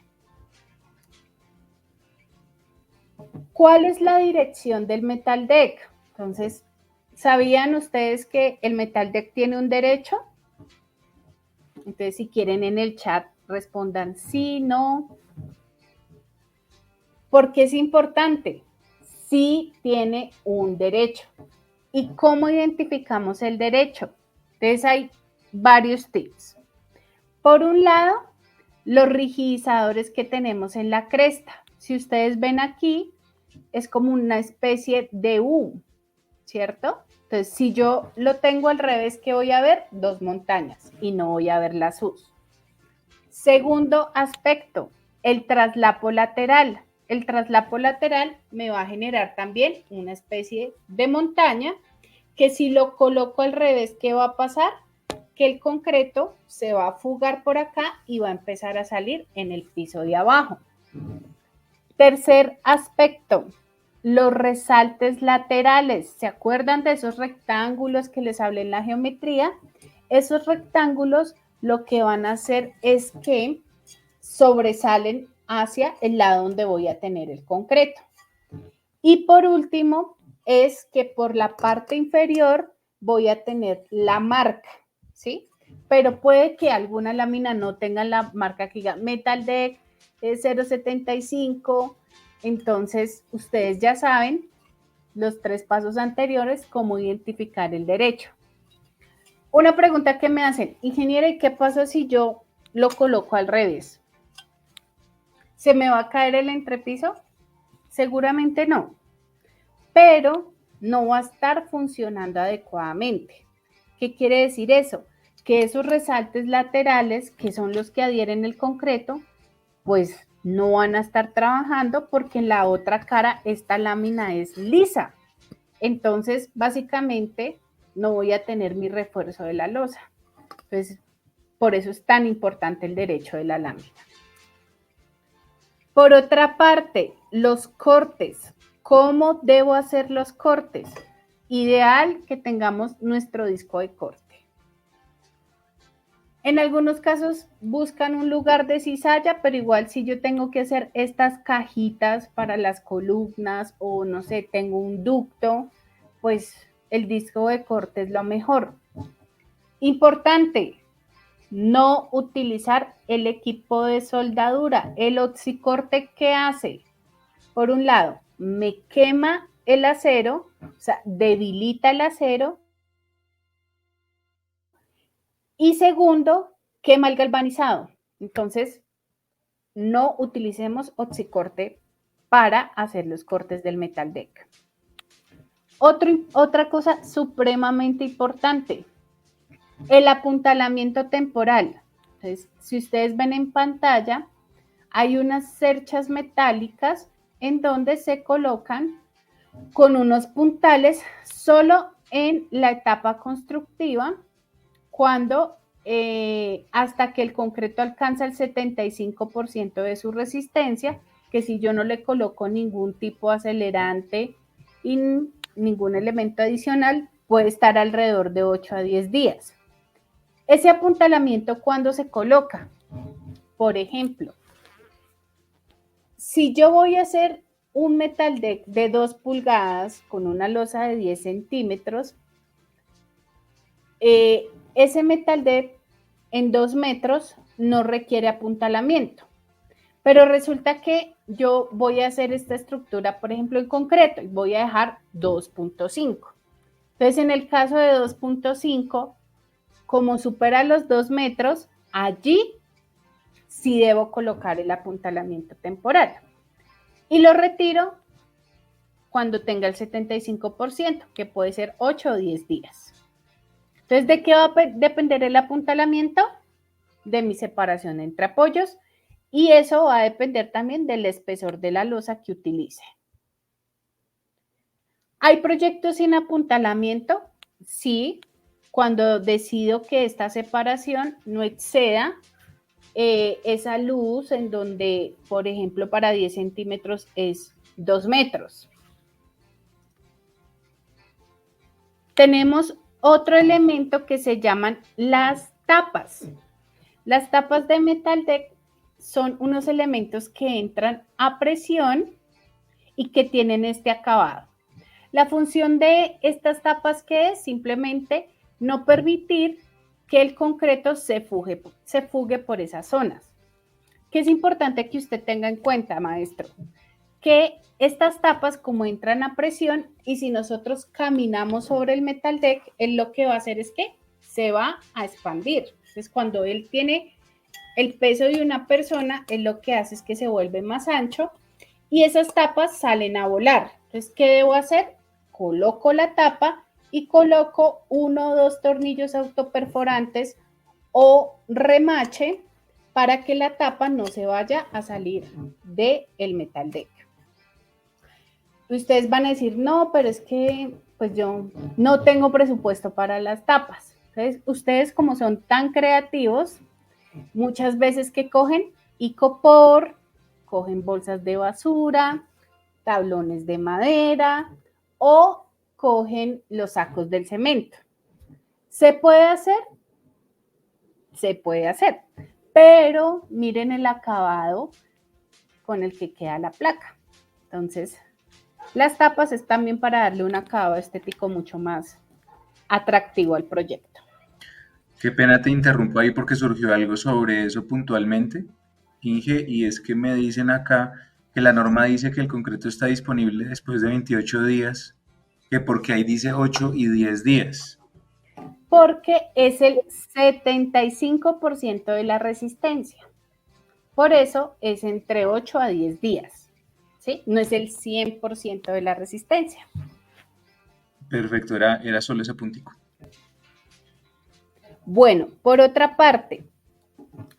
C: ¿Cuál es la dirección del Metal Deck? Entonces, ¿sabían ustedes que el Metal Deck tiene un derecho? Entonces, si quieren en el chat, respondan sí, no. ¿Por qué es importante? Sí tiene un derecho. ¿Y cómo identificamos el derecho? Entonces, hay varios tips. Por un lado, los rigidizadores que tenemos en la cresta. Si ustedes ven aquí, es como una especie de U, ¿cierto? Entonces, si yo lo tengo al revés, ¿qué voy a ver? Dos montañas y no voy a ver las U's. Segundo aspecto, el traslapo lateral. El traslapo lateral me va a generar también una especie de montaña que si lo coloco al revés, ¿qué va a pasar? Que el concreto se va a fugar por acá y va a empezar a salir en el piso de abajo. Tercer aspecto, los resaltes laterales. ¿Se acuerdan de esos rectángulos que les hablé en la geometría? Esos rectángulos lo que van a hacer es que sobresalen hacia el lado donde voy a tener el concreto. Y por último, es que por la parte inferior voy a tener la marca, ¿sí? Pero puede que alguna lámina no tenga la marca que diga Metal Deck 0,75. Entonces, ustedes ya saben los 3 pasos anteriores, cómo identificar el derecho. Una pregunta que me hacen, ingeniera, ¿y qué pasa si yo lo coloco al revés? ¿Se me va a caer el entrepiso? Seguramente no, pero no va a estar funcionando adecuadamente. ¿Qué quiere decir eso? Que esos resaltes laterales, que son los que adhieren el concreto, pues no van a estar trabajando porque en la otra cara esta lámina es lisa. Entonces, básicamente, no voy a tener mi refuerzo de la losa. Entonces, por eso es tan importante el derecho de la lámina. Por otra parte, los cortes. ¿Cómo debo hacer los cortes? Ideal que tengamos nuestro disco de corte. En algunos casos buscan un lugar de cizalla, pero igual si yo tengo que hacer estas cajitas para las columnas o no sé, tengo un ducto, pues el disco de corte es lo mejor. Importante, no utilizar el equipo de soldadura. El oxicorte, ¿qué hace? por un lado, me quema el acero, o sea, debilita el acero. Y segundo, quema el galvanizado. Entonces, no utilicemos oxicorte para hacer los cortes del metal deck. Otra cosa supremamente importante, el apuntalamiento temporal. Entonces, si ustedes ven en pantalla, hay unas cerchas metálicas en donde se colocan con unos puntales solo en la etapa constructiva, cuando hasta que el concreto alcanza el 75% de su resistencia, que si yo no le coloco ningún tipo de acelerante y ningún elemento adicional, puede estar alrededor de 8 a 10 días. Ese apuntalamiento, ¿cuándo se coloca? Por ejemplo, si yo voy a hacer un metal deck de 2 pulgadas con una losa de 10 centímetros, ese metal deck en 2 metros no requiere apuntalamiento. Pero resulta que yo voy a hacer esta estructura, por ejemplo, en concreto, y voy a dejar 2.5. Entonces, en el caso de 2.5, como supera los 2 metros, allí sí debo colocar el apuntalamiento temporal. Y lo retiro cuando tenga el 75%, que puede ser 8 o 10 días. Entonces, ¿de qué va a depender el apuntalamiento? De mi separación entre apoyos, y eso va a depender también del espesor de la losa que utilice. ¿Hay proyectos sin apuntalamiento? Sí, cuando decido que esta separación no exceda esa luz en donde, por ejemplo, para 10 centímetros es 2 metros. Tenemos otro elemento que se llaman las tapas. Las tapas de metal deck son unos elementos que entran a presión y que tienen este acabado. La función de estas tapas, ¿qué es? Simplemente no permitir que el concreto se fugue por esas zonas. ¿Qué es importante que usted tenga en cuenta, maestro? Que estas tapas, como entran a presión, y si nosotros caminamos sobre el metal deck, él lo que va a hacer es que se va a expandir. Entonces, cuando él tiene el peso de una persona, él lo que hace es que se vuelve más ancho y esas tapas salen a volar. Entonces, ¿qué debo hacer? Coloco la tapa y coloco 1 o 2 tornillos autoperforantes o remache para que la tapa no se vaya a salir del metal deck. Ustedes van a decir, no, pero es que pues yo no tengo presupuesto para las tapas. Entonces, ustedes como son tan creativos, muchas veces que cogen icopor, cogen bolsas de basura, tablones de madera o cogen los sacos del cemento. ¿Se puede hacer? Se puede hacer, pero miren el acabado con el que queda la placa. Entonces, las tapas es también para darle un acabado estético mucho más atractivo al proyecto.
B: Qué pena te interrumpo ahí porque surgió algo sobre eso puntualmente, Inge, y es que me dicen acá que la norma dice que el concreto está disponible después de 28 días, que porque ahí dice 8 y 10 días.
C: Porque es el 75% de la resistencia. Por eso es entre 8 a 10 días, ¿sí? No es el 100% de la resistencia.
B: Perfecto, era solo ese puntico.
C: Bueno, por otra parte,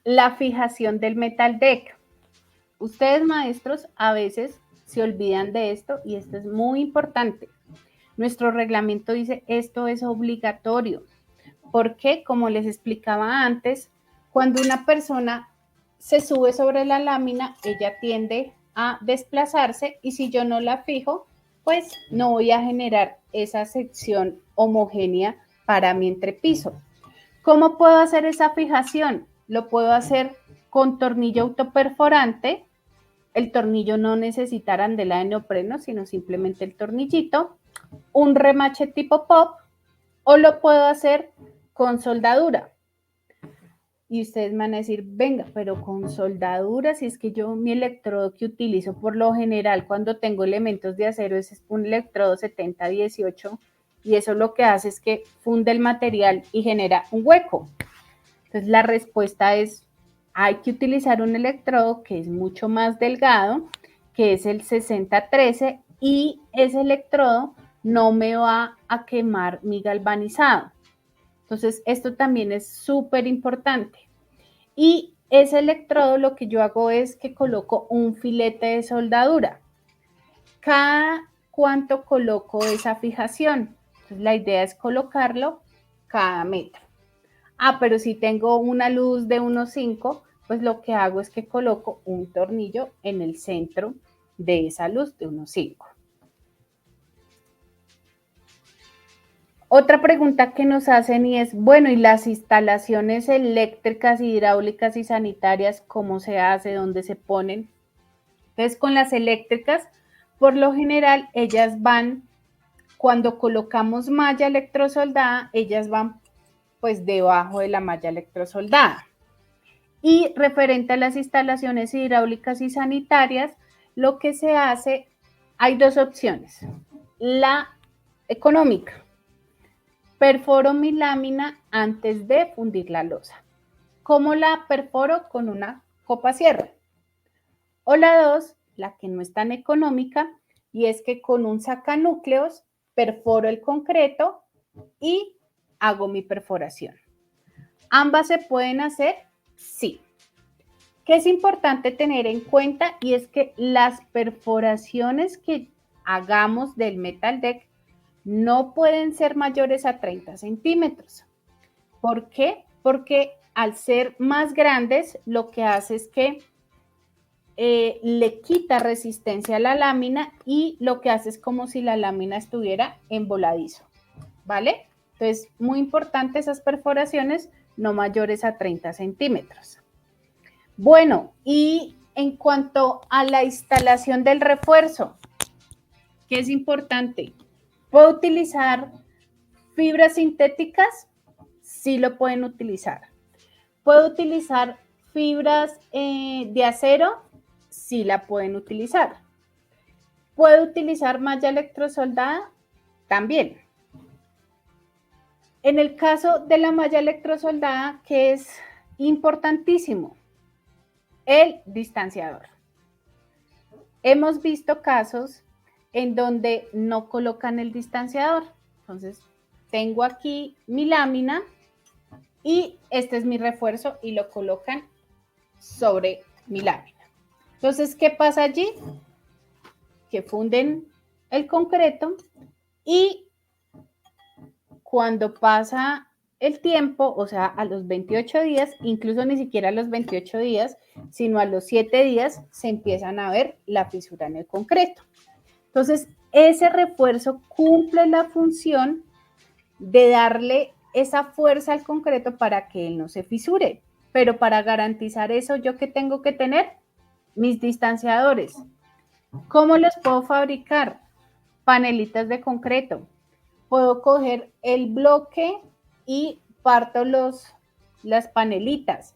C: la fijación del metal deck. Ustedes, maestros, a veces se olvidan de esto y esto es muy importante. Nuestro reglamento dice esto es obligatorio, porque, como les explicaba antes, cuando una persona se sube sobre la lámina, ella tiende a desplazarse y si yo no la fijo, pues no voy a generar esa sección homogénea para mi entrepiso. ¿Cómo puedo hacer esa fijación? Lo puedo hacer con tornillo autoperforante. El tornillo no necesita arandela de neopreno, sino simplemente el tornillito, un remache tipo pop, o lo puedo hacer con soldadura. y ustedes me van a decir, venga, pero con soldadura, si es que yo mi electrodo que utilizo por lo general cuando tengo elementos de acero es un electrodo 7018 y eso lo que hace es que funde el material y genera un hueco. Entonces la respuesta es, hay que utilizar un electrodo que es mucho más delgado, que es el 6013 y ese electrodo no me va a quemar mi galvanizado. Entonces, esto también es súper importante. Y ese electrodo lo que yo hago es que coloco un filete de soldadura. ¿Cada cuánto coloco esa fijación? Entonces, la idea es colocarlo cada metro. Pero si tengo una luz de 1.5, pues lo que hago es que coloco un tornillo en el centro de esa luz de 1.5. Otra pregunta que nos hacen y es, bueno, ¿y las instalaciones eléctricas, hidráulicas y sanitarias, cómo se hace, dónde se ponen? Entonces, con las eléctricas, por lo general, ellas van, cuando colocamos malla electrosoldada, ellas van pues debajo de la malla electrosoldada. Y referente a las instalaciones hidráulicas y sanitarias, lo que se hace, hay dos opciones. La económica, perforo mi lámina antes de fundir la losa. ¿Cómo la perforo? Con una copa cierre. O la dos, la que no es tan económica, y es que con un sacanúcleos perforo el concreto y hago mi perforación. ¿Ambas se pueden hacer? Sí. ¿Qué es importante tener en cuenta? Y es que las perforaciones que hagamos del metal deck no pueden ser mayores a 30 centímetros. ¿Por qué? Porque al ser más grandes, lo que hace es que le quita resistencia a la lámina y lo que hace es como si la lámina estuviera en voladizo, ¿vale? Entonces, muy importante esas perforaciones no mayores a 30 centímetros. Bueno, y en cuanto a la instalación del refuerzo, ¿qué es importante? ¿Puedo utilizar fibras sintéticas? Sí lo pueden utilizar. ¿Puedo utilizar fibras de acero? Sí la pueden utilizar. ¿Puedo utilizar malla electrosoldada? También. En el caso de la malla electrosoldada, que es importantísimo, el distanciador. Hemos visto casos en donde no colocan el distanciador. Entonces, tengo aquí mi lámina y este es mi refuerzo y lo colocan sobre mi lámina. Entonces, ¿qué pasa allí? Que funden el concreto y cuando pasa el tiempo, o sea, a los 28 días, incluso ni siquiera a los 28 días, sino a los 7 días, se empiezan a ver la fisura en el concreto. Entonces, ese refuerzo cumple la función de darle esa fuerza al concreto para que él no se fisure. Pero para garantizar eso, ¿yo qué tengo que tener? Mis distanciadores. ¿Cómo los puedo fabricar? Panelitas de concreto. Puedo coger el bloque y parto las panelitas.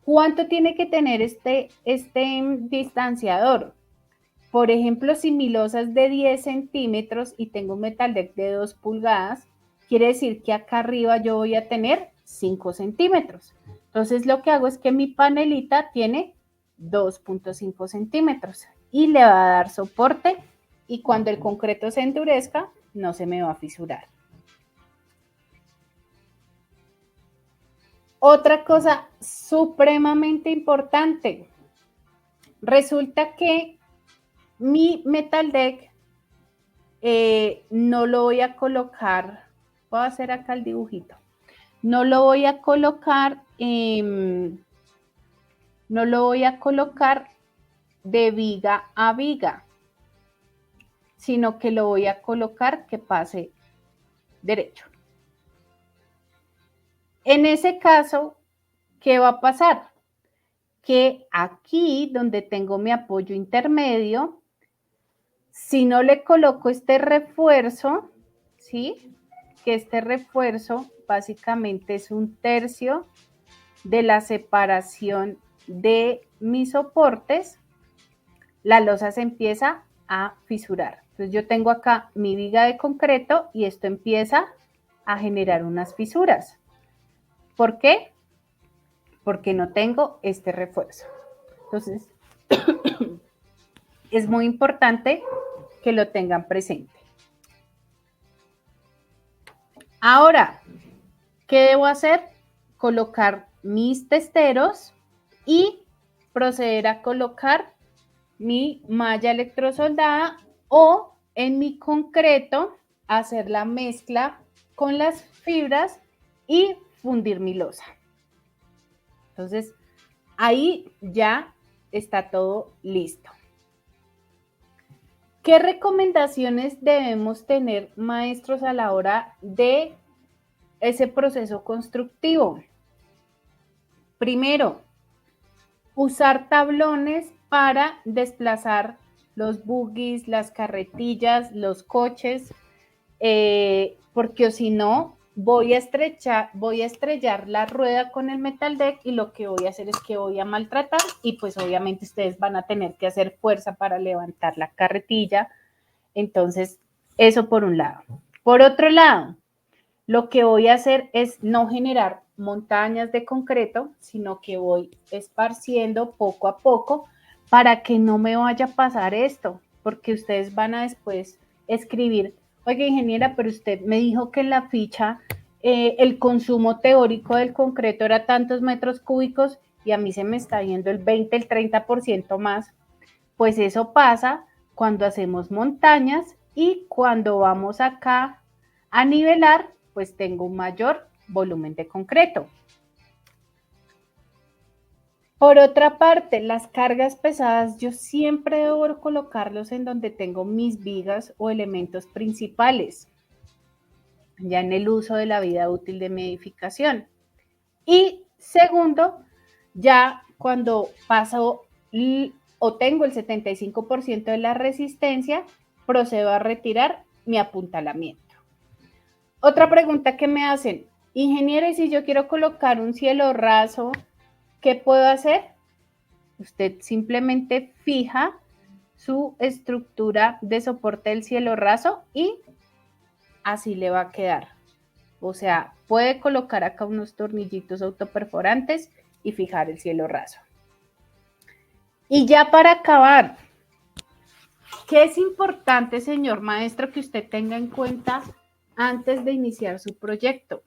C: ¿Cuánto tiene que tener este distanciador? Por ejemplo, si mi losa es de 10 centímetros y tengo un metal deck de 2 pulgadas, quiere decir que acá arriba yo voy a tener 5 centímetros. Entonces, lo que hago es que mi panelita tiene 2.5 centímetros y le va a dar soporte y cuando el concreto se endurezca, no se me va a fisurar. Otra cosa supremamente importante. Resulta que mi metal deck no lo voy a colocar, voy a hacer acá el dibujito, no lo voy a colocar, de viga a viga, sino que lo voy a colocar que pase derecho. En ese caso, ¿qué va a pasar? Que aquí donde tengo mi apoyo intermedio, si no le coloco este refuerzo, ¿sí? Que este refuerzo básicamente es 1/3 de la separación de mis soportes, la losa se empieza a fisurar. Entonces yo tengo acá mi viga de concreto y esto empieza a generar unas fisuras. ¿Por qué? Porque no tengo este refuerzo. Entonces, es muy importante que lo tengan presente. Ahora, ¿qué debo hacer? Colocar mis testeros y proceder a colocar mi malla electrosoldada o en mi concreto hacer la mezcla con las fibras y fundir mi losa. Entonces, ahí ya está todo listo. ¿Qué recomendaciones debemos tener, maestros, a la hora de ese proceso constructivo? Primero, usar tablones para desplazar los buggies, las carretillas, los coches, porque si no, voy a estrellar la rueda con el metal deck y lo que voy a hacer es que voy a maltratar y pues obviamente ustedes van a tener que hacer fuerza para levantar la carretilla. Entonces, eso por un lado. Por otro lado, lo que voy a hacer es no generar montañas de concreto, sino que voy esparciendo poco a poco para que no me vaya a pasar esto, porque ustedes van a después escribir, oiga, ingeniera, pero usted me dijo que en la ficha el consumo teórico del concreto era tantos metros cúbicos y a mí se me está yendo el 20, el 30% más. Pues eso pasa cuando hacemos montañas y cuando vamos acá a nivelar, pues tengo un mayor volumen de concreto. Por otra parte, las cargas pesadas yo siempre debo colocarlos en donde tengo mis vigas o elementos principales, ya en el uso de la vida útil de mi edificación. Y segundo, ya cuando paso o tengo el 75% de la resistencia, procedo a retirar mi apuntalamiento. Otra pregunta que me hacen, ingeniera, y si yo quiero colocar un cielo raso, ¿qué puedo hacer? Usted simplemente fija su estructura de soporte del cielo raso y así le va a quedar. O sea, puede colocar acá unos tornillitos autoperforantes y fijar el cielo raso. Y ya para acabar, ¿qué es importante, señor maestro, que usted tenga en cuenta antes de iniciar su proyecto?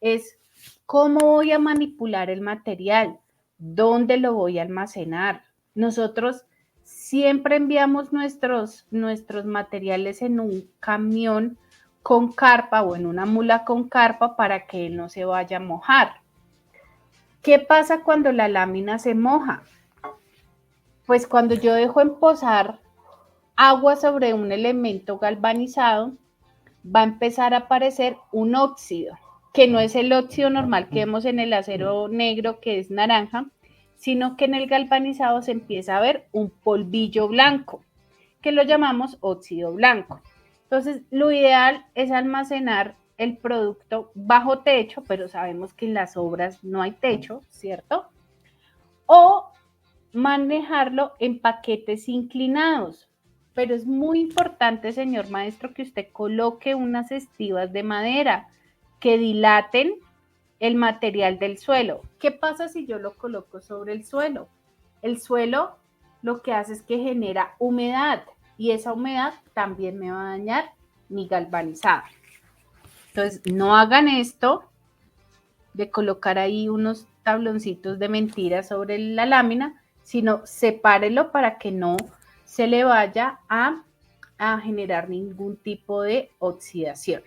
C: Es cómo voy a manipular el material, dónde lo voy a almacenar. Nosotros siempre enviamos nuestros materiales en un camión con carpa o en una mula con carpa para que él no se vaya a mojar. ¿Qué pasa cuando la lámina se moja? Pues cuando yo dejo emposar agua sobre un elemento galvanizado, va a empezar a aparecer un óxido, que no es el óxido normal que vemos en el acero negro, que es naranja, sino que en el galvanizado se empieza a ver un polvillo blanco, que lo llamamos óxido blanco. Entonces, lo ideal es almacenar el producto bajo techo, pero sabemos que en las obras no hay techo, ¿cierto? O manejarlo en paquetes inclinados. Pero es muy importante, señor maestro, que usted coloque unas estivas de madera que dilaten el material del suelo. ¿Qué pasa si yo lo coloco sobre el suelo? El suelo lo que hace es que genera humedad y esa humedad también me va a dañar mi galvanizado. Entonces, no hagan esto de colocar ahí unos tabloncitos de mentira sobre la lámina, sino sepárelo para que no se le vaya a generar ningún tipo de oxidación.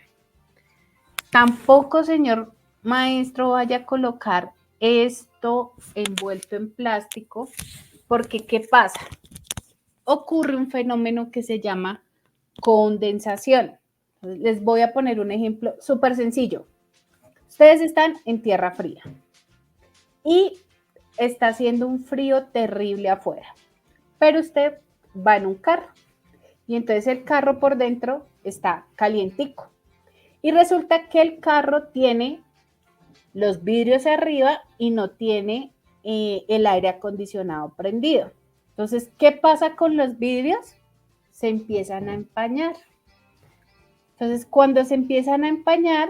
C: Tampoco, señor maestro, vaya a colocar esto envuelto en plástico, porque ¿qué pasa? Ocurre un fenómeno que se llama condensación. Les voy a poner un ejemplo súper sencillo. Ustedes están en tierra fría y está haciendo un frío terrible afuera, pero usted va en un carro y entonces el carro por dentro está calientico y resulta que el carro tiene los vidrios arriba y no tiene el aire acondicionado prendido. Entonces, ¿qué pasa con los vidrios? Se empiezan a empañar. Entonces, cuando se empiezan a empañar,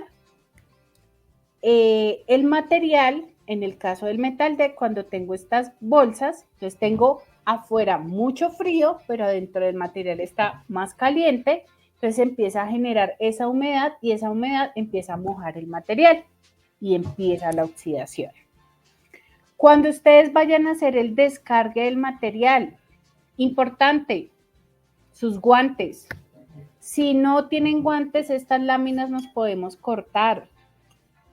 C: el material, en el caso del Metal Deck, cuando tengo estas bolsas, entonces tengo afuera mucho frío, pero adentro del material está más caliente, entonces empieza a generar esa humedad y esa humedad empieza a mojar el material y empieza la oxidación. Cuando ustedes vayan a hacer el descargue del material, importante, sus guantes. Si no tienen guantes, estas láminas nos podemos cortar.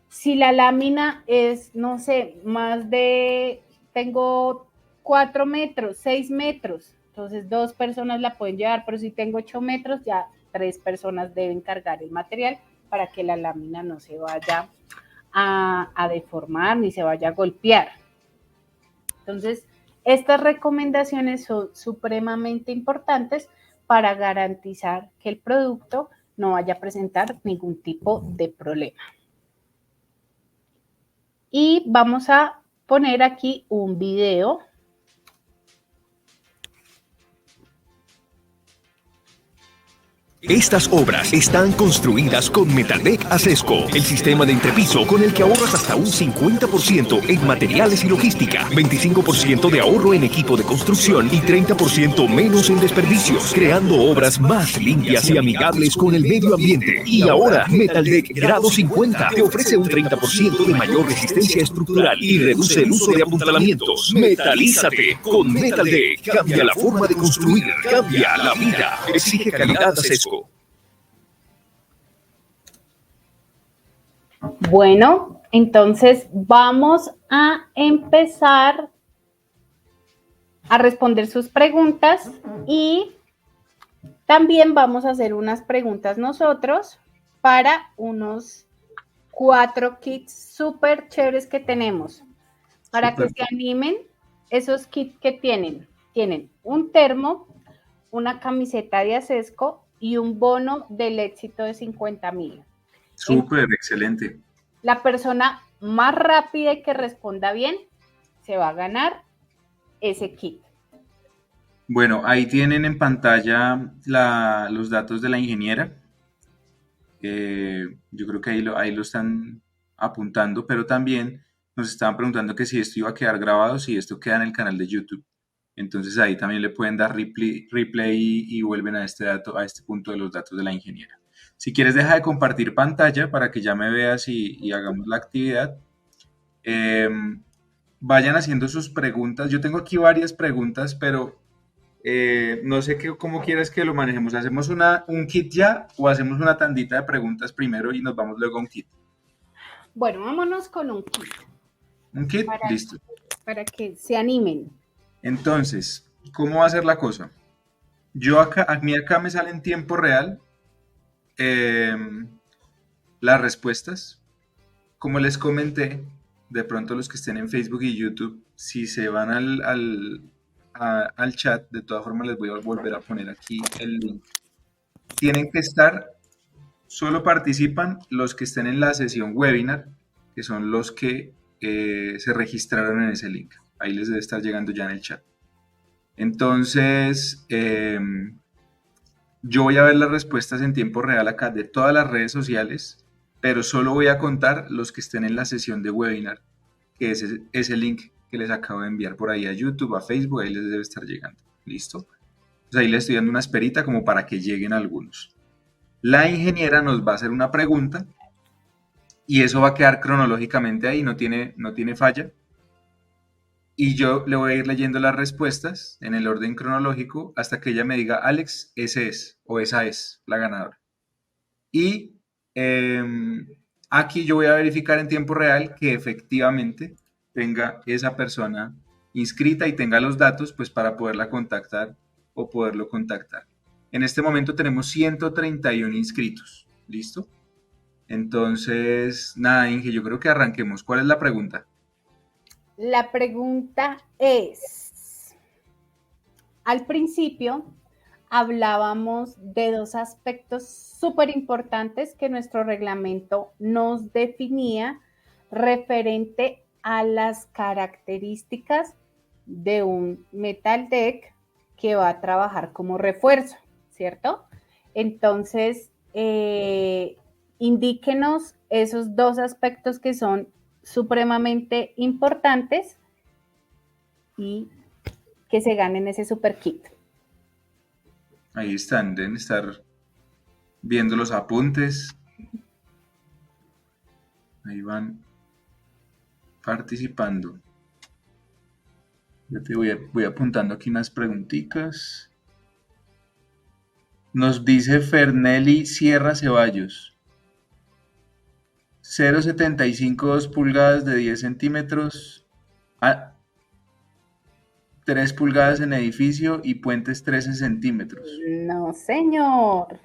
C: Si la lámina es, no sé, más de, tengo 4 metros, 6 metros, entonces 2 personas la pueden llevar, pero si tengo 8 metros, ya 3 personas deben cargar el material para que la lámina no se vaya a deformar ni se vaya a golpear. Entonces, estas recomendaciones son supremamente importantes para garantizar que el producto no vaya a presentar ningún tipo de problema. Y vamos a poner aquí un video.
D: Estas obras están construidas con Metal Deck Acesco, el sistema de entrepiso con el que ahorras hasta un 50% en materiales y logística, 25% de ahorro en equipo de construcción y 30% menos en desperdicios, creando obras más limpias y amigables con el medio ambiente. Y ahora, Metal Deck Grado 50 te ofrece un 30% de mayor resistencia estructural y reduce el uso de apuntalamientos. Metalízate con Metal Deck. Cambia la forma de construir, cambia la vida. Exige calidad Acesco.
C: Bueno, entonces vamos a empezar a responder sus preguntas y también vamos a hacer unas preguntas nosotros para unos 4 kits súper chéveres que tenemos. Para super. Que se animen, esos kits que tienen un termo, una camiseta de Acesco y un bono del éxito de 50,000.
B: Súper, excelente.
C: La persona más rápida y que responda bien se va a ganar ese kit.
B: Bueno, ahí tienen en pantalla los datos de la ingeniera. Yo creo que ahí lo están apuntando, pero también nos estaban preguntando que si esto iba a quedar grabado, si esto queda en el canal de YouTube. Entonces ahí también le pueden dar replay y vuelven a este punto de los datos de la ingeniera. Si quieres, deja de compartir pantalla para que ya me veas y hagamos la actividad. Vayan haciendo sus preguntas. Yo tengo aquí varias preguntas, pero no sé cómo quieres que lo manejemos. ¿Hacemos un kit ya o hacemos una tandita de preguntas primero y nos vamos luego a un kit?
C: Bueno, vámonos con un kit.
B: ¿Un kit? Listo.
C: Para que se animen.
B: Entonces, ¿cómo va a ser la cosa? A mí acá me sale en tiempo real las respuestas. Como les comenté, de pronto los que estén en Facebook y YouTube, si se van al chat, de todas formas les voy a volver a poner aquí el link. Tienen que estar, solo participan los que estén en la sesión webinar, que son los que se registraron en ese link. Ahí les debe estar llegando ya en el chat. Entonces, yo voy a ver las respuestas en tiempo real acá de todas las redes sociales, pero solo voy a contar los que estén en la sesión de webinar, que es ese link que les acabo de enviar por ahí a YouTube, a Facebook, ahí les debe estar llegando. ¿Listo? Entonces ahí les estoy dando una esperita como para que lleguen algunos. La ingeniera nos va a hacer una pregunta y eso va a quedar cronológicamente ahí, no tiene falla. Y yo le voy a ir leyendo las respuestas en el orden cronológico hasta que ella me diga, Alex, ese es o esa es la ganadora. Y aquí yo voy a verificar en tiempo real que efectivamente tenga esa persona inscrita y tenga los datos pues para poderla contactar o poderlo contactar. En este momento tenemos 131 inscritos. ¿Listo? Entonces, nada, Inge, yo creo que arranquemos. ¿Cuál es la pregunta?
C: La pregunta es, al principio hablábamos de 2 aspectos súper importantes que nuestro reglamento nos definía referente a las características de un metal deck que va a trabajar como refuerzo, ¿cierto? Entonces, indíquenos esos dos aspectos que son supremamente importantes y que se ganen ese super kit.
B: Ahí están, deben estar viendo los apuntes. Ahí van participando. Yo te voy apuntando aquí unas preguntitas. Nos dice Fernelli Sierra Ceballos. 0,75 2 pulgadas de 10 centímetros. 3 pulgadas en edificio y puentes 13 centímetros.
C: No, señor.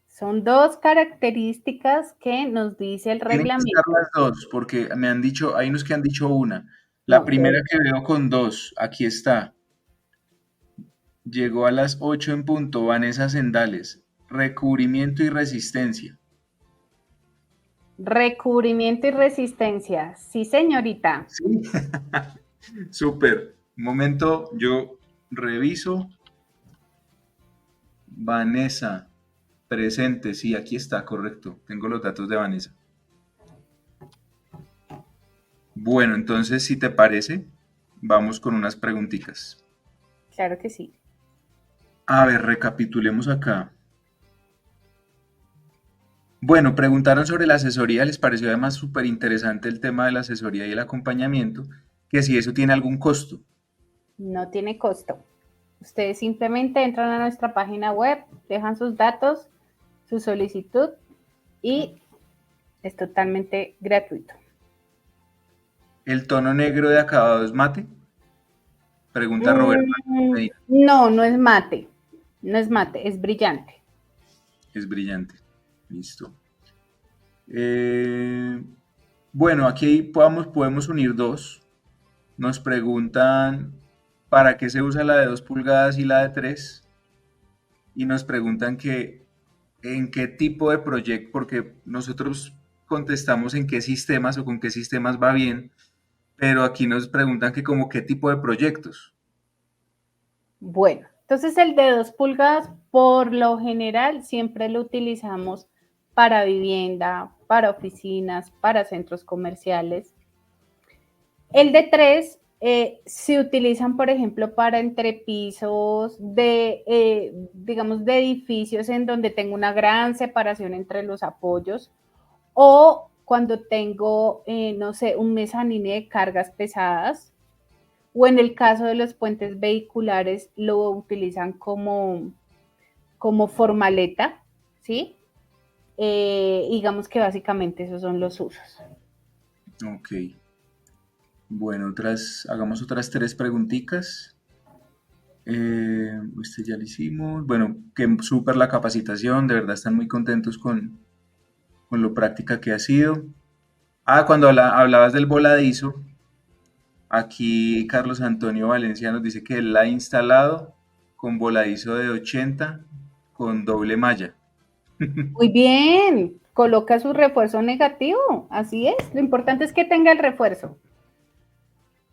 C: Son dos características que nos dice el
B: Tienen que
C: reglamento.
B: estar las dos, porque me han dicho, hay unos que han dicho una. La
C: No,
B: primera que veo con 2, aquí está. Llegó a las 8 en punto, Vanessa Sendales. Recubrimiento y resistencia.
C: recubrimiento y resistencia. Sí, señorita.
B: Sí. Súper. Un momento, yo reviso. Vanessa, presente. Sí, aquí está, correcto. Tengo los datos de Vanessa. Bueno, entonces, si te parece, vamos con unas preguntitas.
C: Claro que sí.
B: A ver, recapitulemos acá. Bueno, preguntaron sobre la asesoría, les pareció además súper interesante el tema de la asesoría y el acompañamiento, que si eso tiene algún costo.
C: No tiene costo. Ustedes simplemente entran a nuestra página web, dejan sus datos, su solicitud y es totalmente gratuito.
B: ¿El tono negro de acabado es mate? Pregunta Roberto.
C: No, no es mate. No es mate, es brillante.
B: Es brillante. Listo. Bueno, aquí podemos unir dos. Nos preguntan para qué se usa la de 2 pulgadas y la de 3. Y nos preguntan que en qué tipo de proyecto, porque nosotros contestamos en qué sistemas o con qué sistemas va bien, pero aquí nos preguntan que como qué tipo de proyectos.
C: Bueno, entonces el de 2 pulgadas por lo general siempre lo utilizamos para vivienda, para oficinas, para centros comerciales. El de 3 se utilizan, por ejemplo, para entrepisos digamos, de edificios en donde tengo una gran separación entre los apoyos o cuando tengo, no sé, un mezzanine de cargas pesadas o en el caso de los puentes vehiculares lo utilizan como formaleta, ¿sí? Digamos que básicamente esos son los usos.
B: Ok. Bueno, hagamos otras 3 preguntitas. Este ya lo hicimos. Bueno, que súper la capacitación, de verdad están muy contentos con lo práctica que ha sido. Cuando hablabas del voladizo, aquí Carlos Antonio Valencia nos dice que él la ha instalado con voladizo de 80 con doble malla.
C: Muy bien, coloca su refuerzo negativo, así es. Lo importante es que tenga el refuerzo.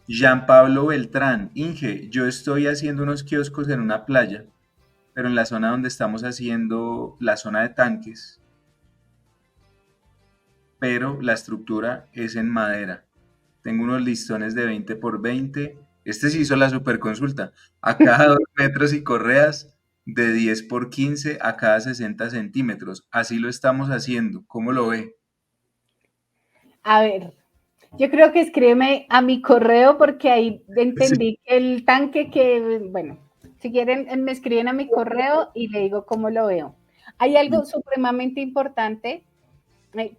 B: Jean Pablo Beltrán, Inge, yo estoy haciendo unos kioscos en una playa, pero en la zona donde estamos haciendo la zona de tanques, pero la estructura es en madera. Tengo unos listones de 20 por 20. Este sí hizo la super consulta. A cada 2 metros y correas de 10 por 15 a cada 60 centímetros. Así lo estamos haciendo. ¿Cómo lo ve?
C: A ver, yo creo que escríbeme a mi correo porque ahí entendí que el tanque bueno, si quieren me escriben a mi correo y le digo cómo lo veo. Hay algo supremamente importante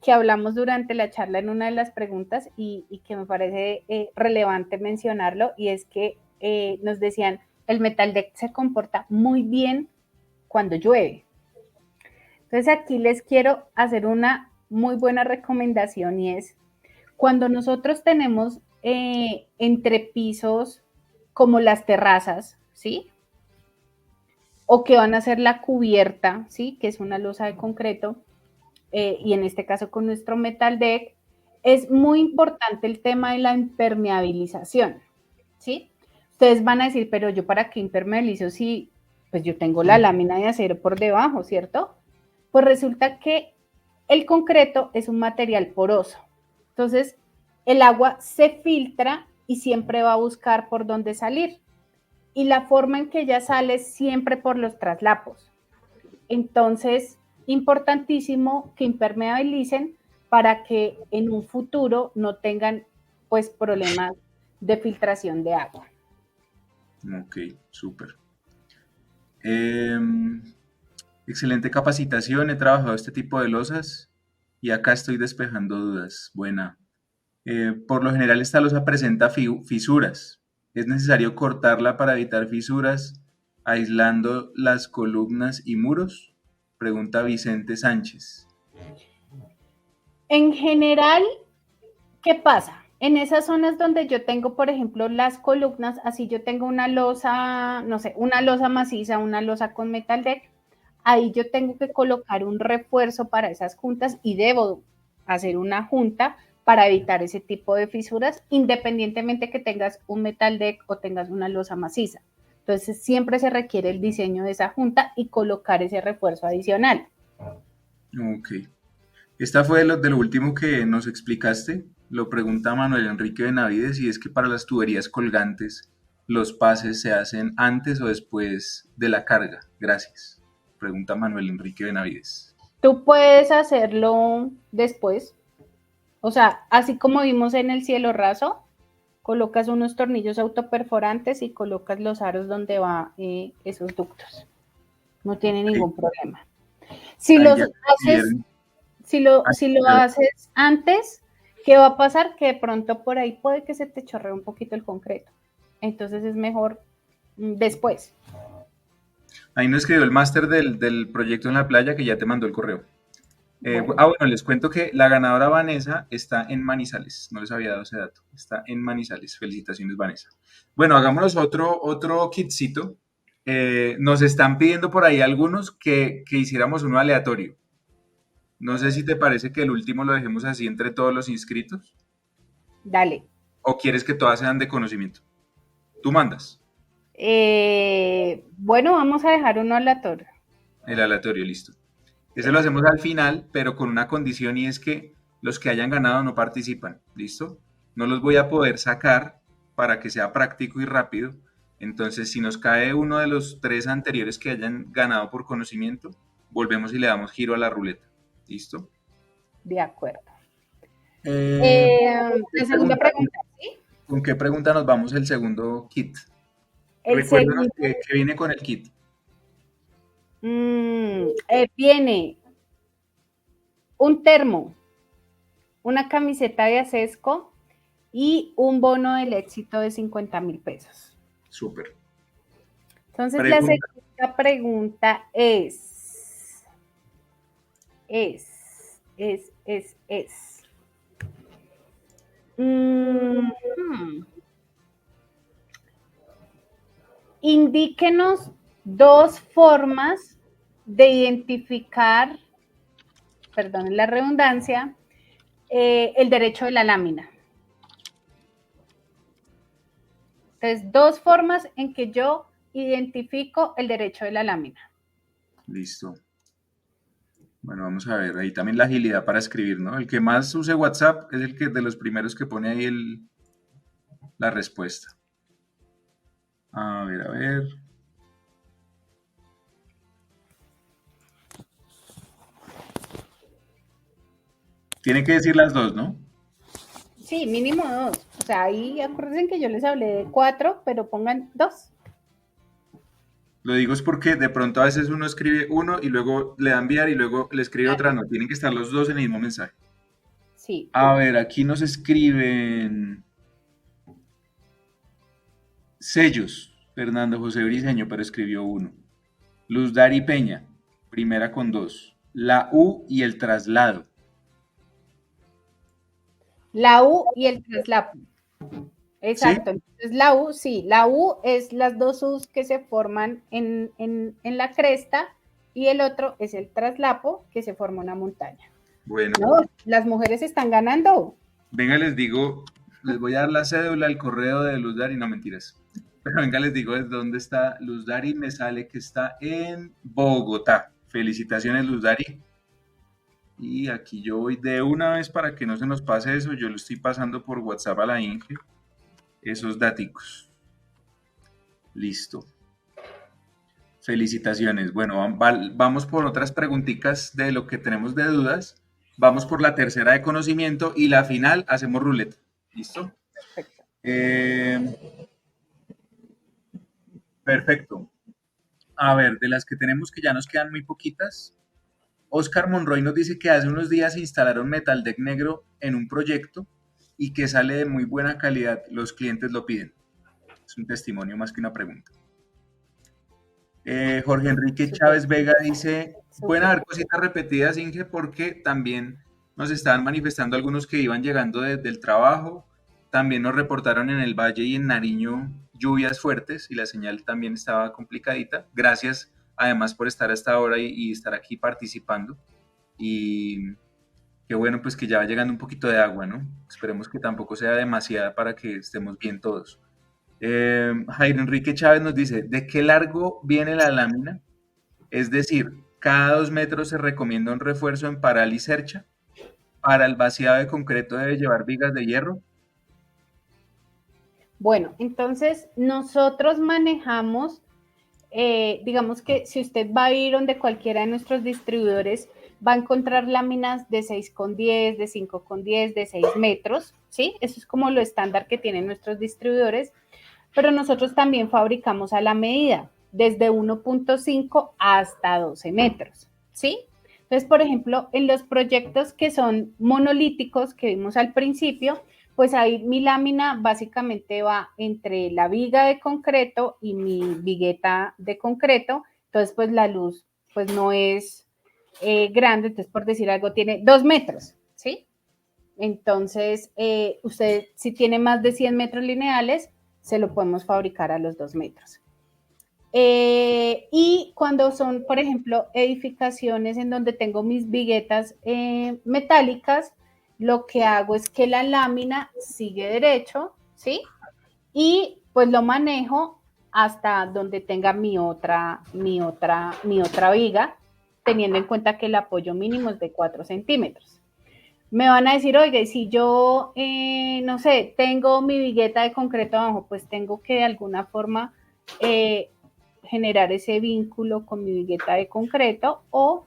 C: que hablamos durante la charla en una de las preguntas y que me parece relevante mencionarlo y es que nos decían, el metal deck se comporta muy bien cuando llueve. Entonces aquí les quiero hacer una muy buena recomendación y es cuando nosotros tenemos entrepisos como las terrazas, ¿sí? O que van a ser la cubierta, ¿sí? Que es una losa de concreto, y en este caso con nuestro metal deck, es muy importante el tema de la impermeabilización, ¿sí? Ustedes van a decir, pero yo para qué impermeabilizo si pues yo tengo la lámina de acero por debajo, ¿cierto? Pues resulta que el concreto es un material poroso. Entonces, el agua se filtra y siempre va a buscar por dónde salir. Y la forma en que ella sale es siempre por los traslapos. Entonces, importantísimo que impermeabilicen para que en un futuro no tengan pues problemas de filtración de agua.
B: Ok, súper. Excelente capacitación, he trabajado este tipo de losas y acá estoy despejando dudas. Buena. Por lo general esta losa presenta fisuras. Es necesario cortarla para evitar fisuras, aislando las columnas y muros. Pregunta Vicente Sánchez.
C: En general, ¿qué pasa? En esas zonas donde yo tengo, por ejemplo, las columnas, así yo tengo una losa, no sé, una losa maciza, una losa con metal deck, ahí yo tengo que colocar un refuerzo para esas juntas y debo hacer una junta para evitar ese tipo de fisuras, independientemente que tengas un metal deck o tengas una losa maciza. Entonces, siempre se requiere el diseño de esa junta y colocar ese refuerzo adicional.
B: Ok. Esta fue de lo último que nos explicaste. Lo pregunta Manuel Enrique Benavides y es que para las tuberías colgantes, ¿los pases se hacen antes o después de la carga? Gracias. Pregunta Manuel Enrique Benavides.
C: Tú puedes hacerlo después, o sea, así como vimos en el cielo raso, colocas unos tornillos autoperforantes y colocas los aros donde van esos ductos. No tiene ningún problema. Si los haces, si lo haces antes, ¿qué va a pasar? Que de pronto por ahí puede que se te chorree un poquito el concreto. Entonces es mejor después.
B: Ahí nos escribió el máster del proyecto en la playa que ya te mandó el correo. Bueno, les cuento que la ganadora Vanessa está en Manizales. No les había dado ese dato. Está en Manizales. Felicitaciones, Vanessa. Bueno, hagámonos otro kitcito. Nos están pidiendo por ahí algunos que hiciéramos uno aleatorio. No sé si te parece que el último lo dejemos así entre todos los inscritos.
C: Dale.
B: ¿O quieres que todas sean de conocimiento? Tú mandas.
C: Bueno, vamos a dejar uno aleatorio.
B: El aleatorio, listo. Ese lo hacemos al final, pero con una condición y es que los que hayan ganado no participan, ¿listo? No los voy a poder sacar para que sea práctico y rápido. Entonces, si nos cae uno de los 3 anteriores que hayan ganado por conocimiento, volvemos y le damos giro a la ruleta, ¿listo?
C: De acuerdo. La segunda pregunta, ¿sí?
B: ¿Con qué pregunta nos vamos el segundo kit? Recuérdanos que viene con el kit.
C: Viene un termo, una camiseta de Acesco y un bono del éxito de 50,000 pesos.
B: Súper.
C: Entonces, la segunda pregunta es. Indíquenos 2 formas de identificar, perdón la redundancia, el derecho de la lámina. Entonces, 2 formas en que yo identifico el derecho de la lámina.
B: Listo. Bueno, vamos a ver, ahí también la agilidad para escribir, ¿no? El que más use WhatsApp es el que de los primeros que pone ahí la respuesta. A ver. Tiene que decir las 2, ¿no?
C: Sí, mínimo 2. O sea, ahí acuérdense que yo les hablé de 4, pero pongan 2.
B: Lo digo es porque de pronto a veces uno escribe uno y luego le da enviar y luego le escribe otra, no. Tienen que estar los 2 en el mismo mensaje.
C: Sí.
B: A ver, aquí nos escriben sellos. Fernando José Briceño, pero escribió 1. Luz Dari Peña, primera con 2. La U y el traslado.
C: La U y el traslapo. Exacto. ¿Sí? Entonces, la U, sí, la U es las 2 U's que se forman en la cresta y el otro es el traslapo que se forma una montaña.
B: Bueno.
C: No, las mujeres están ganando.
B: Venga, les digo, les voy a dar la cédula, el correo de Luz Dari, no mentiras. Pero venga, les digo desde dónde está Luz Dari. Me sale que está en Bogotá. Felicitaciones, Luz Dari. Y aquí yo voy de una vez para que no se nos pase eso. Yo le estoy pasando por WhatsApp a la Inge esos daticos. Listo. Felicitaciones. Bueno, vamos por otras preguntitas de lo que tenemos de dudas. Vamos por la tercera de conocimiento y la final hacemos ruleta. ¿Listo?
C: Perfecto.
B: Perfecto. A ver, de las que tenemos que ya nos quedan muy poquitas. Oscar Monroy nos dice que hace unos días instalaron metal deck negro en un proyecto y que sale de muy buena calidad. Los clientes lo piden. Es un testimonio más que una pregunta. Jorge Enrique Chávez Vega dice, pueden haber cositas repetidas, Inge, porque también nos estaban manifestando algunos que iban llegando desde el trabajo. También nos reportaron en el Valle y en Nariño lluvias fuertes y la señal también estaba complicadita. Gracias además por estar hasta ahora y estar aquí participando. Y qué bueno pues que ya va llegando un poquito de agua, ¿no? Esperemos que tampoco sea demasiada para que estemos bien todos. Jairo Enrique Chávez nos dice, ¿de qué largo viene la lámina? Es decir, cada 2 metros se recomienda un refuerzo en paral y cercha. Para el vaciado de concreto debe llevar vigas de hierro.
C: Bueno, entonces nosotros manejamos, digamos que si usted va a ir donde cualquiera de nuestros distribuidores, va a encontrar láminas de 6,10, de 5,10, de 6 metros, ¿sí? Eso es como lo estándar que tienen nuestros distribuidores, pero nosotros también fabricamos a la medida, desde 1,5 hasta 12 metros, ¿sí? Entonces, por ejemplo, en los proyectos que son monolíticos que vimos al principio, pues ahí mi lámina básicamente va entre la viga de concreto y mi vigueta de concreto, entonces pues la luz pues no es grande, entonces por decir algo tiene 2 metros, ¿sí? Entonces, usted si tiene más de 100 metros lineales, se lo podemos fabricar a los 2 metros. Y cuando son, por ejemplo, edificaciones en donde tengo mis viguetas metálicas, lo que hago es que la lámina sigue derecho, ¿sí? Y pues lo manejo hasta donde tenga mi otra viga, teniendo en cuenta que el apoyo mínimo es de 4 centímetros. Me van a decir, oiga, si yo, no sé, tengo mi vigueta de concreto abajo, pues tengo que de alguna forma generar ese vínculo con mi vigueta de concreto, o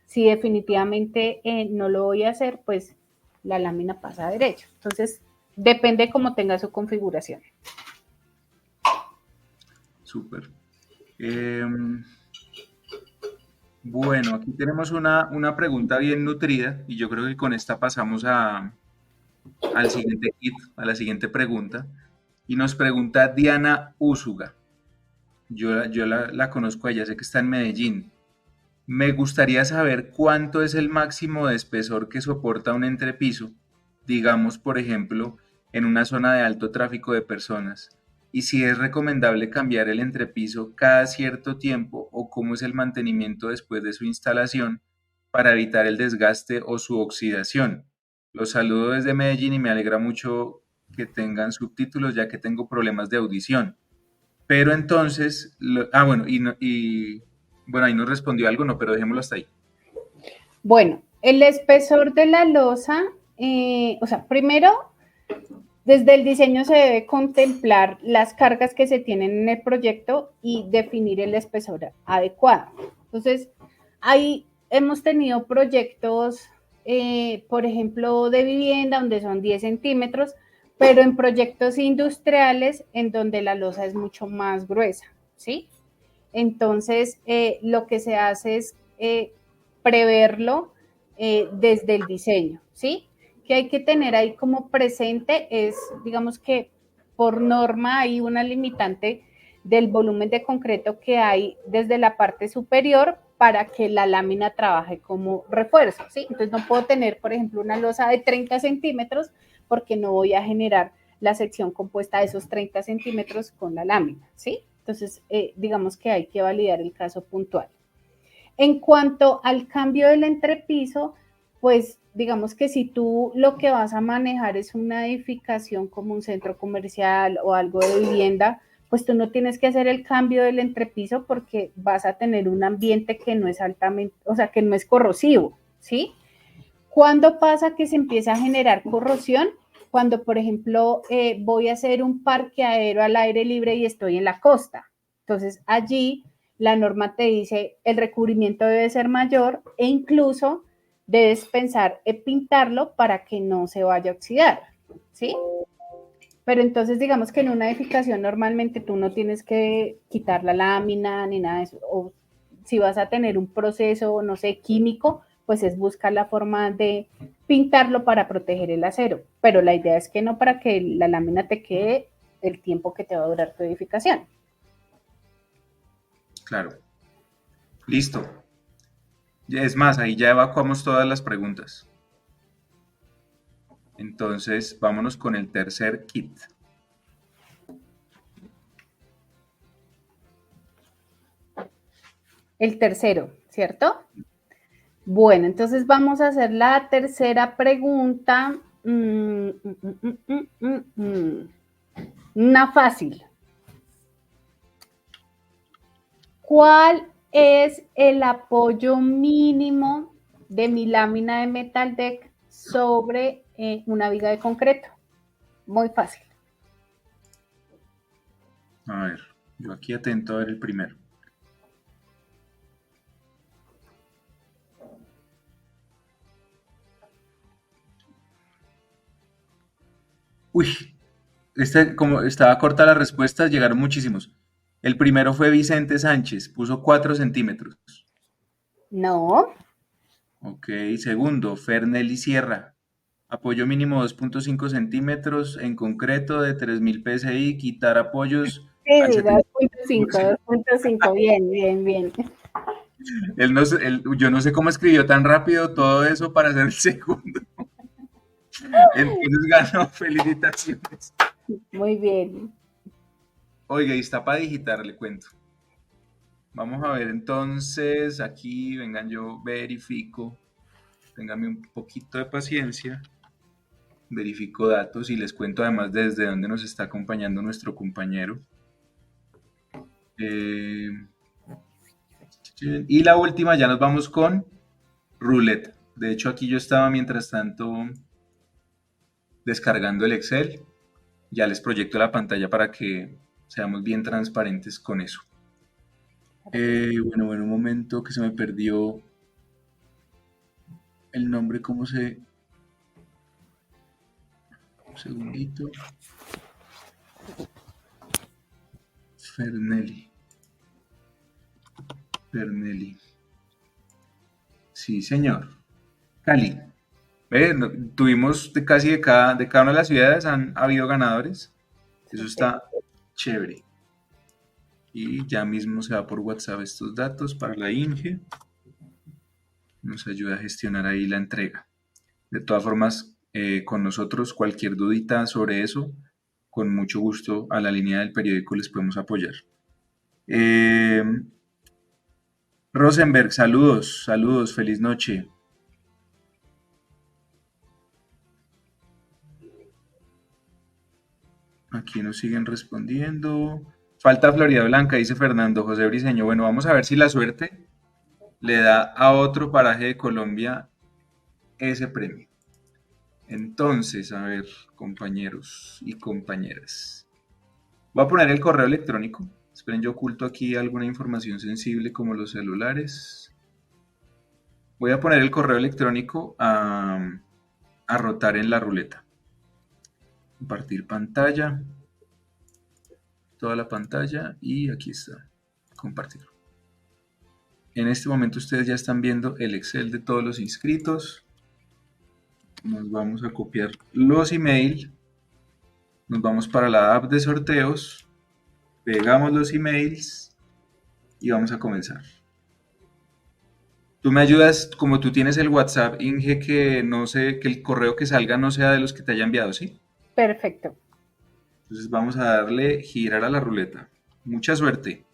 C: si definitivamente no lo voy a hacer, pues la lámina pasa a derecho. Entonces, depende cómo tenga su configuración.
B: Súper. Bueno, aquí tenemos una pregunta bien nutrida y yo creo que con esta pasamos al siguiente kit, a la siguiente pregunta. Y nos pregunta Diana Úsuga. Yo la conozco a ella, sé que está en Medellín. Me gustaría saber cuánto es el máximo de espesor que soporta un entrepiso, digamos, por ejemplo, en una zona de alto tráfico de personas, y si es recomendable cambiar el entrepiso cada cierto tiempo o cómo es el mantenimiento después de su instalación para evitar el desgaste o su oxidación. Los saludo desde Medellín y me alegra mucho que tengan subtítulos ya que tengo problemas de audición. Pero entonces, bueno, bueno, ahí nos respondió algo, no, pero dejémoslo hasta ahí.
C: Bueno, el espesor de la losa, o sea, primero, desde el diseño se debe contemplar las cargas que se tienen en el proyecto y definir el espesor adecuado. Entonces, ahí hemos tenido proyectos, por ejemplo, de vivienda, donde son 10 centímetros, pero en proyectos industriales en donde la losa es mucho más gruesa, ¿sí? Entonces, lo que se hace es preverlo desde el diseño, ¿sí? Que hay que tener ahí como presente es, digamos que por norma hay una limitante del volumen de concreto que hay desde la parte superior para que la lámina trabaje como refuerzo, ¿sí? Entonces no puedo tener, por ejemplo, una losa de 30 centímetros porque no voy a generar la sección compuesta de esos 30 centímetros con la lámina, ¿sí? Entonces, digamos que hay que validar el caso puntual. En cuanto al cambio del entrepiso, pues digamos que si tú lo que vas a manejar es una edificación como un centro comercial o algo de vivienda, pues tú no tienes que hacer el cambio del entrepiso porque vas a tener un ambiente que no es altamente, o sea, que no es corrosivo, ¿sí? ¿Cuándo pasa que se empieza a generar corrosión? Cuando, por ejemplo, voy a hacer un parqueadero al aire libre y estoy en la costa. Entonces, allí la norma te dice el recubrimiento debe ser mayor e incluso debes pensar en pintarlo para que no se vaya a oxidar, ¿sí? Pero entonces digamos que en una edificación normalmente tú no tienes que quitar la lámina ni nada de eso. O si vas a tener un proceso, no sé, químico, pues es buscar la forma de pintarlo para proteger el acero. Pero la idea es que no para que la lámina te quede el tiempo que te va a durar tu edificación.
B: Claro. Listo. Es más, ahí ya evacuamos todas las preguntas. Entonces, vámonos con el tercer kit.
C: El tercero, ¿cierto? Bueno, entonces vamos a hacer la tercera pregunta. Una fácil. ¿Cuál es el apoyo mínimo de mi lámina de metal deck sobre una viga de concreto? Muy fácil.
B: A ver, yo aquí atento a ver el primero. Uy, como estaba corta la respuesta, llegaron muchísimos. El primero fue Vicente Sánchez, puso 4 centímetros.
C: No.
B: Ok, segundo, Fernelli Sierra. Apoyo mínimo 2.5 centímetros en concreto de 3000 PSI, quitar apoyos al
C: Sí, 2.5,
B: 70%.
C: 2.5, bien, bien, bien.
B: Yo no sé cómo escribió tan rápido todo eso para ser el segundo. Entonces ganó, felicitaciones.
C: Muy bien.
B: Oiga, y está para digitar, le cuento. Vamos a ver entonces, aquí, vengan, yo verifico. Ténganme un poquito de paciencia. Verifico datos y les cuento además desde dónde nos está acompañando nuestro compañero. Y la última, ya nos vamos con ruleta. De hecho, aquí yo estaba mientras tanto descargando el Excel. Ya les proyecto la pantalla para que seamos bien transparentes con eso. Bueno, un momento que se me perdió el nombre, ¿cómo se...? Un segundito. Fernelli. Sí, señor. Cali. Tuvimos casi de cada una de las ciudades han habido ganadores. Eso está chévere. Y ya mismo se va por WhatsApp estos datos para la INGE. Nos ayuda a gestionar ahí la entrega. De todas formas, con nosotros cualquier dudita sobre eso, con mucho gusto a la línea del periódico les podemos apoyar. Rosenberg, saludos, feliz noche. Aquí nos siguen respondiendo. Falta Florida Blanca, dice Fernando José Briceño. Bueno, vamos a ver si la suerte le da a otro paraje de Colombia ese premio. Entonces, a ver, compañeros y compañeras. Voy a poner el correo electrónico. Esperen, yo oculto aquí alguna información sensible como los celulares. Voy a poner el correo electrónico a rotar en la ruleta. Compartir pantalla. Toda la pantalla y aquí está. Compartir. En este momento ustedes ya están viendo el Excel de todos los inscritos. Nos vamos a copiar los emails. Nos vamos para la app de sorteos. Pegamos los emails y vamos a comenzar. Tú me ayudas, como tú tienes el WhatsApp, Inge, que no sé, que el correo que salga no sea de los que te haya enviado, ¿sí?
C: Perfecto.
B: Entonces vamos a darle girar a la ruleta. Mucha suerte.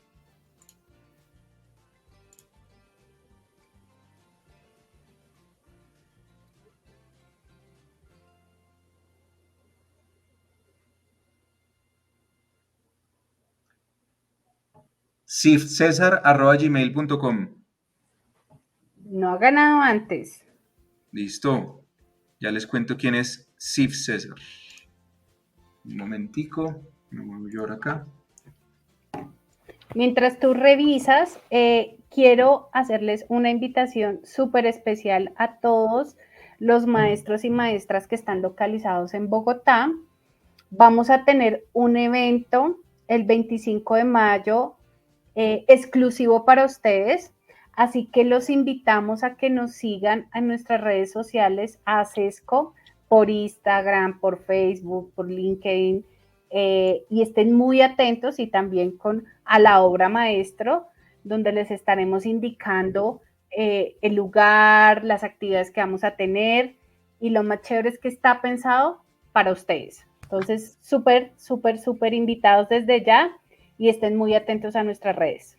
B: sifcesar@gmail.com.
C: No ha ganado antes.
B: Listo. Ya les cuento quién es Sif César. Un momentico. Me muevo yo ahora acá.
C: Mientras tú revisas, quiero hacerles una invitación súper especial a todos los maestros y maestras que están localizados en Bogotá. Vamos a tener un evento el 25 de mayo exclusivo para ustedes, así que los invitamos a que nos sigan en nuestras redes sociales, a Acesco, por Instagram, por Facebook, por LinkedIn, y estén muy atentos y también a la obra maestro, donde les estaremos indicando el lugar, las actividades que vamos a tener, y lo más chévere es que está pensado para ustedes. Entonces, súper, súper, súper invitados desde ya y estén muy atentos a nuestras redes.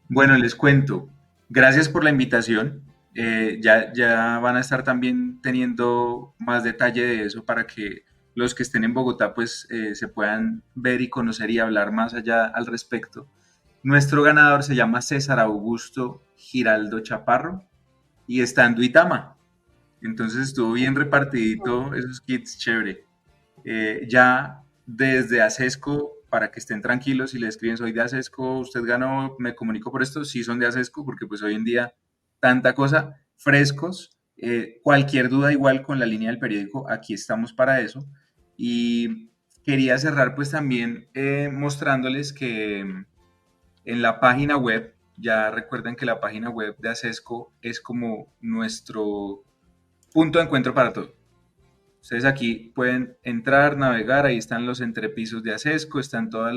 B: Bueno, les cuento. Gracias por la invitación. Ya van a estar también teniendo más detalle de eso para que los que estén en Bogotá pues se puedan ver y conocer y hablar más allá al respecto. Nuestro ganador se llama César Augusto Giraldo Chaparro y está en Duitama. Entonces estuvo bien repartidito esos kits, chévere. Ya desde Acesco, para que estén tranquilos, si le escriben soy de Acesco, usted ganó, me comunico por esto, sí son de Acesco, porque pues hoy en día tanta cosa, frescos, cualquier duda igual con la línea del periódico, aquí estamos para eso. Y quería cerrar pues también mostrándoles que en la página web, ya recuerden que la página web de Acesco es como nuestro punto de encuentro para todo. Ustedes aquí pueden entrar, navegar, ahí están los entrepisos de Acesco, están todos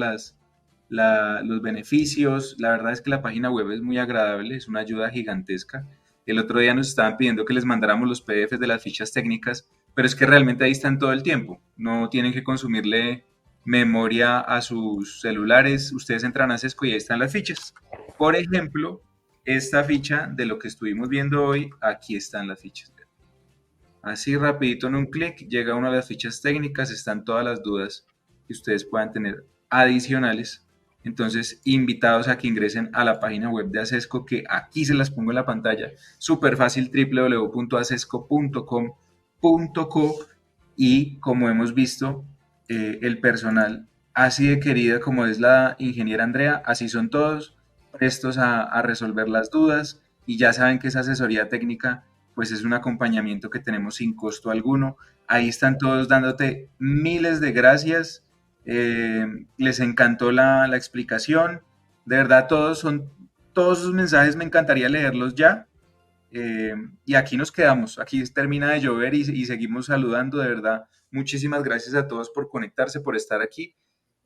B: los beneficios. La verdad es que la página web es muy agradable, es una ayuda gigantesca. El otro día nos estaban pidiendo que les mandáramos los PDFs de las fichas técnicas, pero es que realmente ahí están todo el tiempo. No tienen que consumirle memoria a sus celulares. Ustedes entran a Acesco y ahí están las fichas. Por ejemplo, esta ficha de lo que estuvimos viendo hoy, aquí están las fichas. Así rapidito en un clic llega una de las fichas técnicas, están todas las dudas que ustedes puedan tener adicionales. Entonces, invitados a que ingresen a la página web de Acesco, que aquí se las pongo en la pantalla, súper fácil, www.acesco.com.co, y como hemos visto, el personal así de querida como es la ingeniera Andrea, así son todos, prestos a resolver las dudas, y ya saben que esa asesoría técnica pues es un acompañamiento que tenemos sin costo alguno. Ahí están todos dándote miles de gracias. Les encantó la explicación. De verdad, todos sus mensajes me encantaría leerlos ya. Y aquí nos quedamos. Aquí termina de llover y seguimos saludando. De verdad, muchísimas gracias a todos por conectarse, por estar aquí.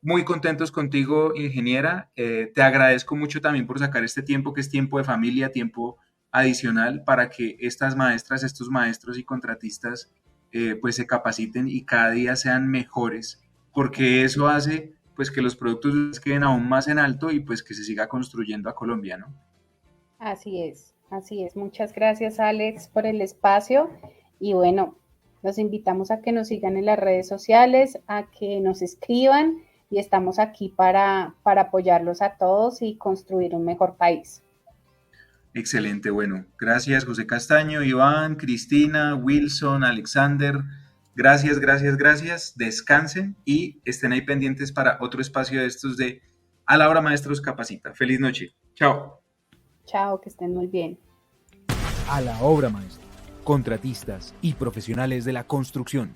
B: Muy contentos contigo, ingeniera. Te agradezco mucho también por sacar este tiempo, que es tiempo de familia, tiempo adicional para que estas maestras, estos maestros y contratistas pues se capaciten y cada día sean mejores, porque eso hace pues que los productos queden aún más en alto y pues que se siga construyendo a Colombia, ¿no?
C: Así es, así es. Muchas gracias, Alex, por el espacio. Y bueno, los invitamos a que nos sigan en las redes sociales, a que nos escriban, y estamos aquí para apoyarlos a todos y construir un mejor país.
B: Excelente, bueno, gracias José Castaño, Iván, Cristina, Wilson, Alexander, gracias, gracias, gracias, descansen y estén ahí pendientes para otro espacio de estos de A la Hora Maestros Capacita. Feliz noche, chao.
C: Chao, que estén muy bien.
A: A la obra, maestro. Contratistas y profesionales de la construcción.